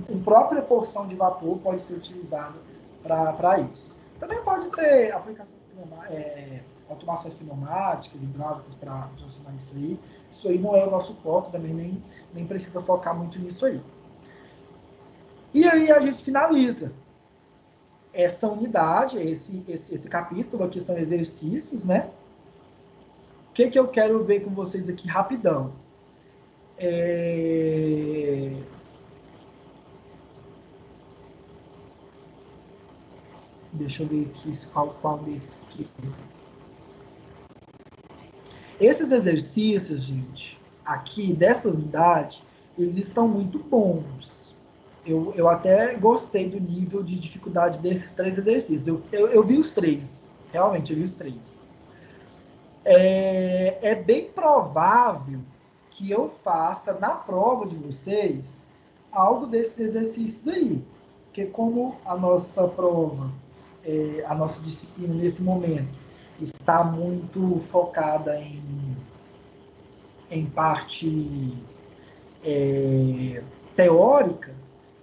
uma própria porção de vapor pode ser utilizada para isso. Também pode ter aplicações automações pneumáticas, hidráulicas para funcionar isso aí. Isso aí não é o nosso foco, também nem precisa focar muito nisso aí. E aí a gente finaliza essa unidade, esse capítulo aqui são exercícios, né? O que eu quero ver com vocês aqui rapidão? Deixa eu ver aqui qual desses aqui. Esses exercícios, gente, aqui dessa unidade, eles estão muito bons. Eu até gostei do nível de dificuldade desses 3 exercícios. Eu vi os 3, realmente, eu vi os 3. É bem provável que eu faça na prova de vocês algo desses exercícios aí. Porque como a nossa prova, a nossa disciplina nesse momento está muito focada em parte teórica,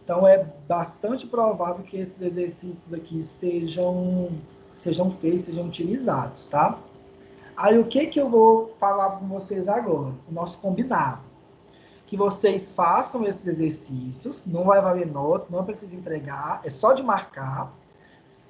então é bastante provável que esses exercícios aqui sejam feitos, sejam utilizados, tá? Aí o que eu vou falar com vocês agora? O nosso combinado. Que vocês façam esses exercícios, não vai valer nota, não precisa entregar, é só de marcar.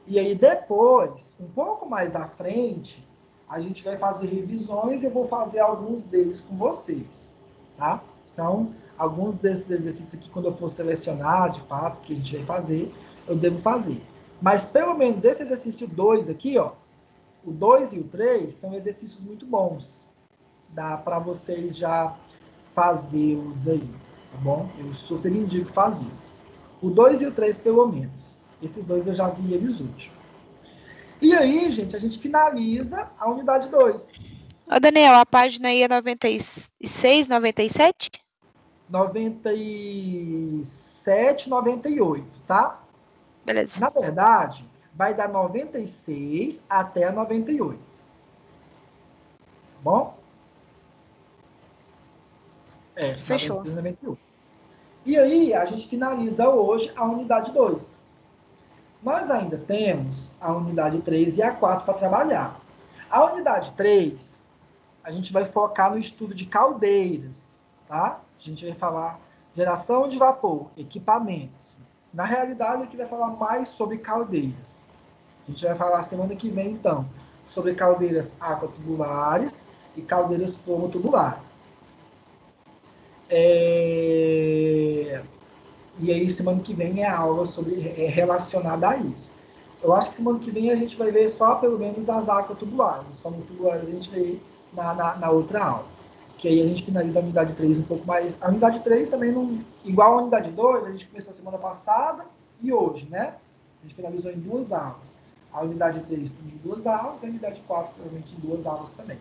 E aí depois, um pouco mais à frente, a gente vai fazer revisões e eu vou fazer alguns deles com vocês, tá? Então, alguns desses exercícios aqui, quando eu for selecionar, de fato, que a gente vai fazer, eu devo fazer. Mas, pelo menos, esse exercício 2 aqui, ó, o 2 e o 3 são exercícios muito bons. Dá para vocês já fazê-los aí, tá bom? Eu super indico fazê-los. O 2 e o 3, pelo menos. Esses 2 eu já vi eles úteis. E aí, gente, a gente finaliza a unidade 2. Ô, Daniel, a página aí é 96, 97? 97, 98, tá? Beleza. Na verdade, vai dar 96 até a 98. Tá bom? Fechou. 96, 98. E aí, a gente finaliza hoje a unidade 2. Nós ainda temos a unidade 3 e a 4 para trabalhar. A unidade 3, a gente vai focar no estudo de caldeiras, tá? A gente vai falar geração de vapor, equipamentos. Na realidade, aqui vai falar mais sobre caldeiras. A gente vai falar semana que vem, então, sobre caldeiras aquatubulares e caldeiras formotubulares. E aí, semana que vem é a aula relacionada a isso. Eu acho que semana que vem a gente vai ver só, pelo menos, as aquatubulares. Os formotubulares a gente vê na outra aula. Que aí a gente finaliza a unidade 3 um pouco mais. A unidade 3 também, não, igual a unidade 2, a gente começou semana passada e hoje, né? A gente finalizou em 2 aulas. A unidade 3 tem 2 aulas, e a unidade 4 provavelmente em 2 aulas também.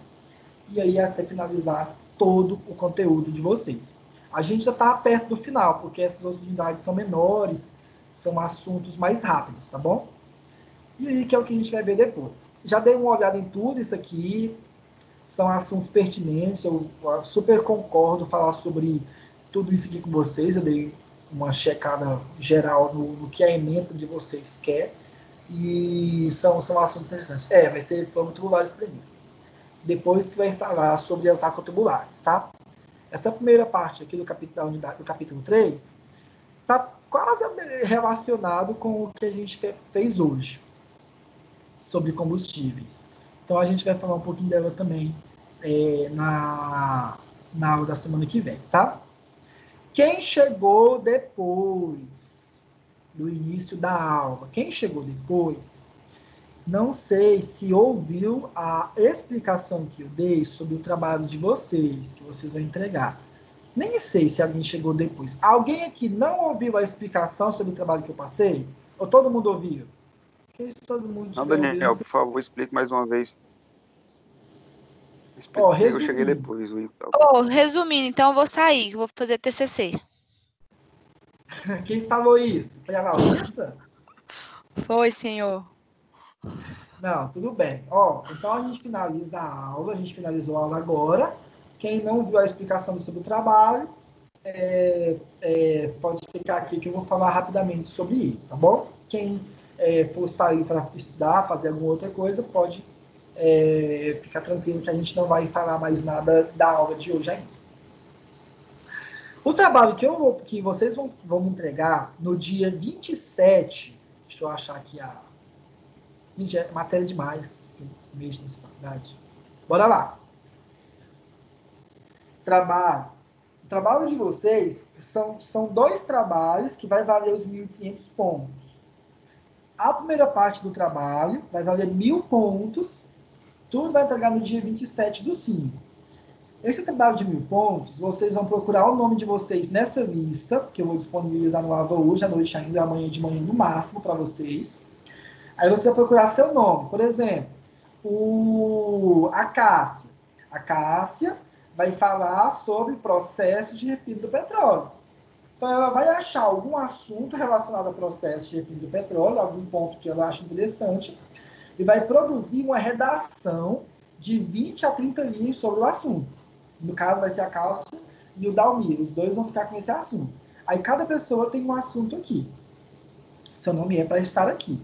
E aí até finalizar todo o conteúdo de vocês. A gente já está perto do final, porque essas outras unidades são menores, são assuntos mais rápidos, tá bom? E aí que é o que a gente vai ver depois. Já dei uma olhada em tudo isso aqui, são assuntos pertinentes, eu super concordo falar sobre tudo isso aqui com vocês, eu dei uma checada geral no que a ementa de vocês quer, e são assuntos interessantes. Vai ser formotubulares primeiro. Depois que vai falar sobre as aquatubulares, tá? Essa primeira parte aqui do capítulo 3 está quase relacionado com o que a gente fez hoje, sobre combustíveis. Então, a gente vai falar um pouquinho dela também na aula da semana que vem, tá? Quem chegou depois do início da aula, quem chegou depois, não sei se ouviu a explicação que eu dei sobre o trabalho de vocês, que vocês vão entregar. Nem sei se alguém chegou depois. Alguém aqui não ouviu a explicação sobre o trabalho que eu passei? Ou todo mundo ouviu? Porque se todo mundo Não, tiver Daniel, ouvido... por favor, explique mais uma vez. Ó, Eu cheguei depois. Resumindo, então eu vou sair, vou fazer TCC. Quem falou isso? Foi a Larissa? Foi, senhor. Não, tudo bem. Então a gente finaliza a aula, a gente finalizou a aula agora. Quem não viu a explicação sobre o trabalho, pode ficar aqui que eu vou falar rapidamente sobre isso, tá bom? Quem for sair para estudar, fazer alguma outra coisa, pode ficar tranquilo que a gente não vai falar mais nada da aula de hoje ainda. O trabalho que vocês vão me entregar no dia 27, deixa eu achar aqui Gente, é matéria demais. Mês nessa faculdade. Bora lá. O trabalho de vocês são 2 trabalhos que vai valer os 1.500 pontos. A primeira parte do trabalho vai valer 1.000 pontos. Tudo vai entregar no dia 27/5. Esse trabalho de 1.000 pontos, vocês vão procurar o nome de vocês nessa lista, que eu vou disponibilizar no AVA hoje à noite ainda, amanhã de manhã no máximo para vocês. Aí você vai procurar seu nome. Por exemplo, a Cássia. A Cássia vai falar sobre processos de refino do petróleo. Então, ela vai achar algum assunto relacionado a processos de refino do petróleo, algum ponto que ela acha interessante, e vai produzir uma redação de 20 a 30 linhas sobre o assunto. No caso, vai ser a Cássia e o Dalmir. Os dois vão ficar com esse assunto. Aí, cada pessoa tem um assunto aqui. Seu nome é para estar aqui.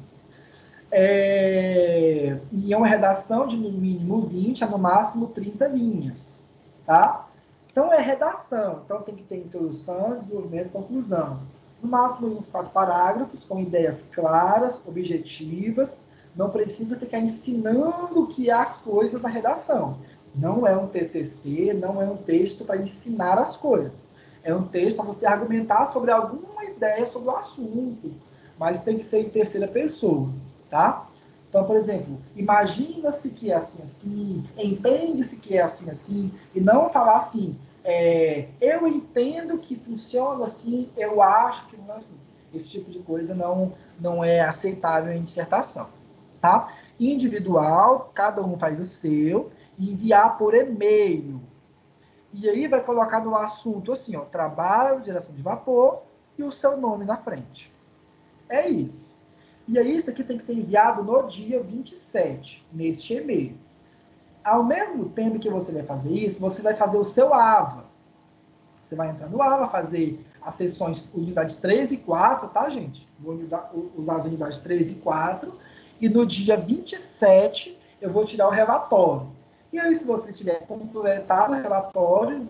E é uma redação de no mínimo 20 a no máximo 30 linhas, tá? Então é redação, então tem que ter introdução, desenvolvimento e conclusão. No máximo uns 4 parágrafos, com ideias claras, objetivas, não precisa ficar ensinando o que é as coisas na redação. Não é um TCC, não é um texto para ensinar as coisas. É um texto para você argumentar sobre alguma ideia sobre o assunto, mas tem que ser em terceira pessoa. Tá? Então, por exemplo, imagina-se que é assim, assim, entende-se que é assim, assim, e não falar assim, eu entendo que funciona assim, eu acho que não é assim. Esse tipo de coisa não é aceitável em dissertação. Tá? individual, cada um faz o seu, e enviar por e-mail. E aí vai colocar no assunto assim, ó, trabalho, geração de vapor e o seu nome na frente. É isso. E aí isso aqui tem que ser enviado no dia 27, neste e-mail. Ao mesmo tempo que você vai fazer isso, você vai fazer o seu AVA. Você vai entrar no AVA, fazer as sessões unidades 3 e 4, tá, gente? Vou usar as unidades 3 e 4. E no dia 27, eu vou tirar o relatório. E aí, se você tiver completado o relatório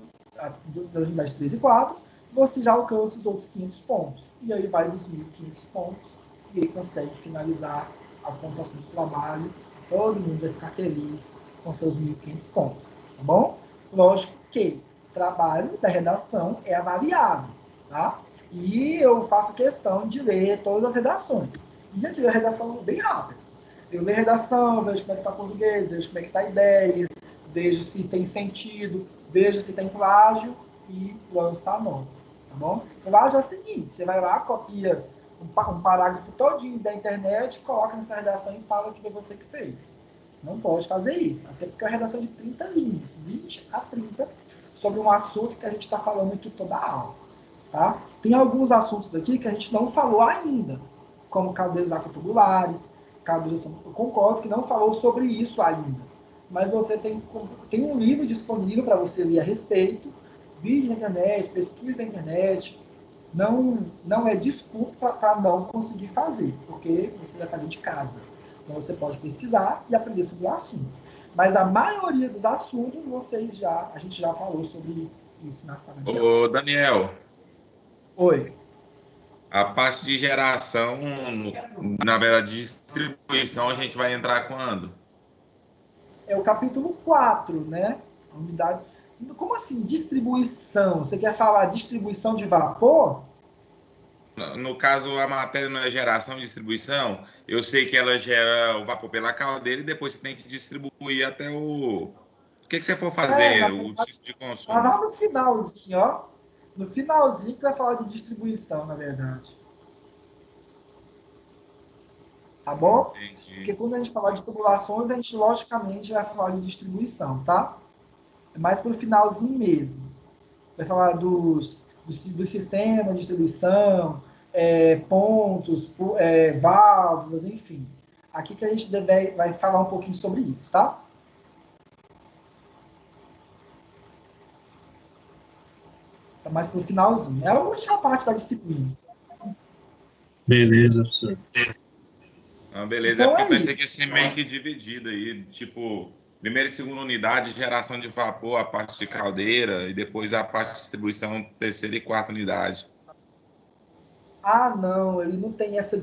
das unidades 3 e 4, você já alcança os outros 500 pontos. E aí vai dos 1.500 pontos e aí consegue finalizar a pontuação de trabalho. Todo mundo vai ficar feliz com seus 1.500 pontos, tá bom? Lógico que o trabalho da redação é avaliado, tá? E eu faço questão de ler todas as redações. E já tive a redação bem rápida. Eu leio a redação, vejo como é que está o português, vejo como é que está a ideia, vejo se tem sentido, vejo se tem plágio e lanço a nota, tá bom? Plágio é o seguinte, você vai lá, copia um parágrafo todinho da internet, coloca na sua redação e fala que foi você que fez. Não pode fazer isso, até porque é uma redação de 30 linhas, 20 a 30, sobre um assunto que a gente está falando aqui toda a aula, tá? Tem alguns assuntos aqui que a gente não falou ainda, como caldeiras aquatubulares, caldeiras, eu concordo que não falou sobre isso ainda, mas você tem um livro disponível para você ler a respeito, vídeo na internet, pesquisa na internet, não é desculpa para não conseguir fazer, porque você vai fazer de casa. Então você pode pesquisar e aprender sobre o assunto. Mas a maioria dos assuntos a gente já falou sobre isso na sala de aula. Ô, Daniel, Oi. a parte de geração, na verdade, distribuição, a gente vai entrar quando? É o capítulo 4, né? A unidade. Como assim, distribuição? Você quer falar distribuição de vapor? No caso, a matéria não é geração e distribuição. Eu sei que ela gera o vapor pela caldeira e depois você tem que distribuir até o... O que você for fazer, o tipo de consumo. Lá no finalzinho, ó. No finalzinho que vai falar de distribuição, na verdade. Tá bom? Entendi. Porque quando a gente falar de tubulações, a gente logicamente vai falar de distribuição, tá? É mais pro finalzinho mesmo. Vai falar do sistema de distribuição, pontos, válvulas, enfim. Aqui que a gente vai falar um pouquinho sobre isso, tá? Tá mais pro finalzinho. É a última parte da disciplina. Beleza, professor. Ah, beleza, Então porque é eu pensei isso. que ia ser meio que dividido aí, tipo, primeira e segunda unidade, geração de vapor, a parte de caldeira, e depois a parte de distribuição, terceira e quarta unidade. Ah, não, ele não tem essa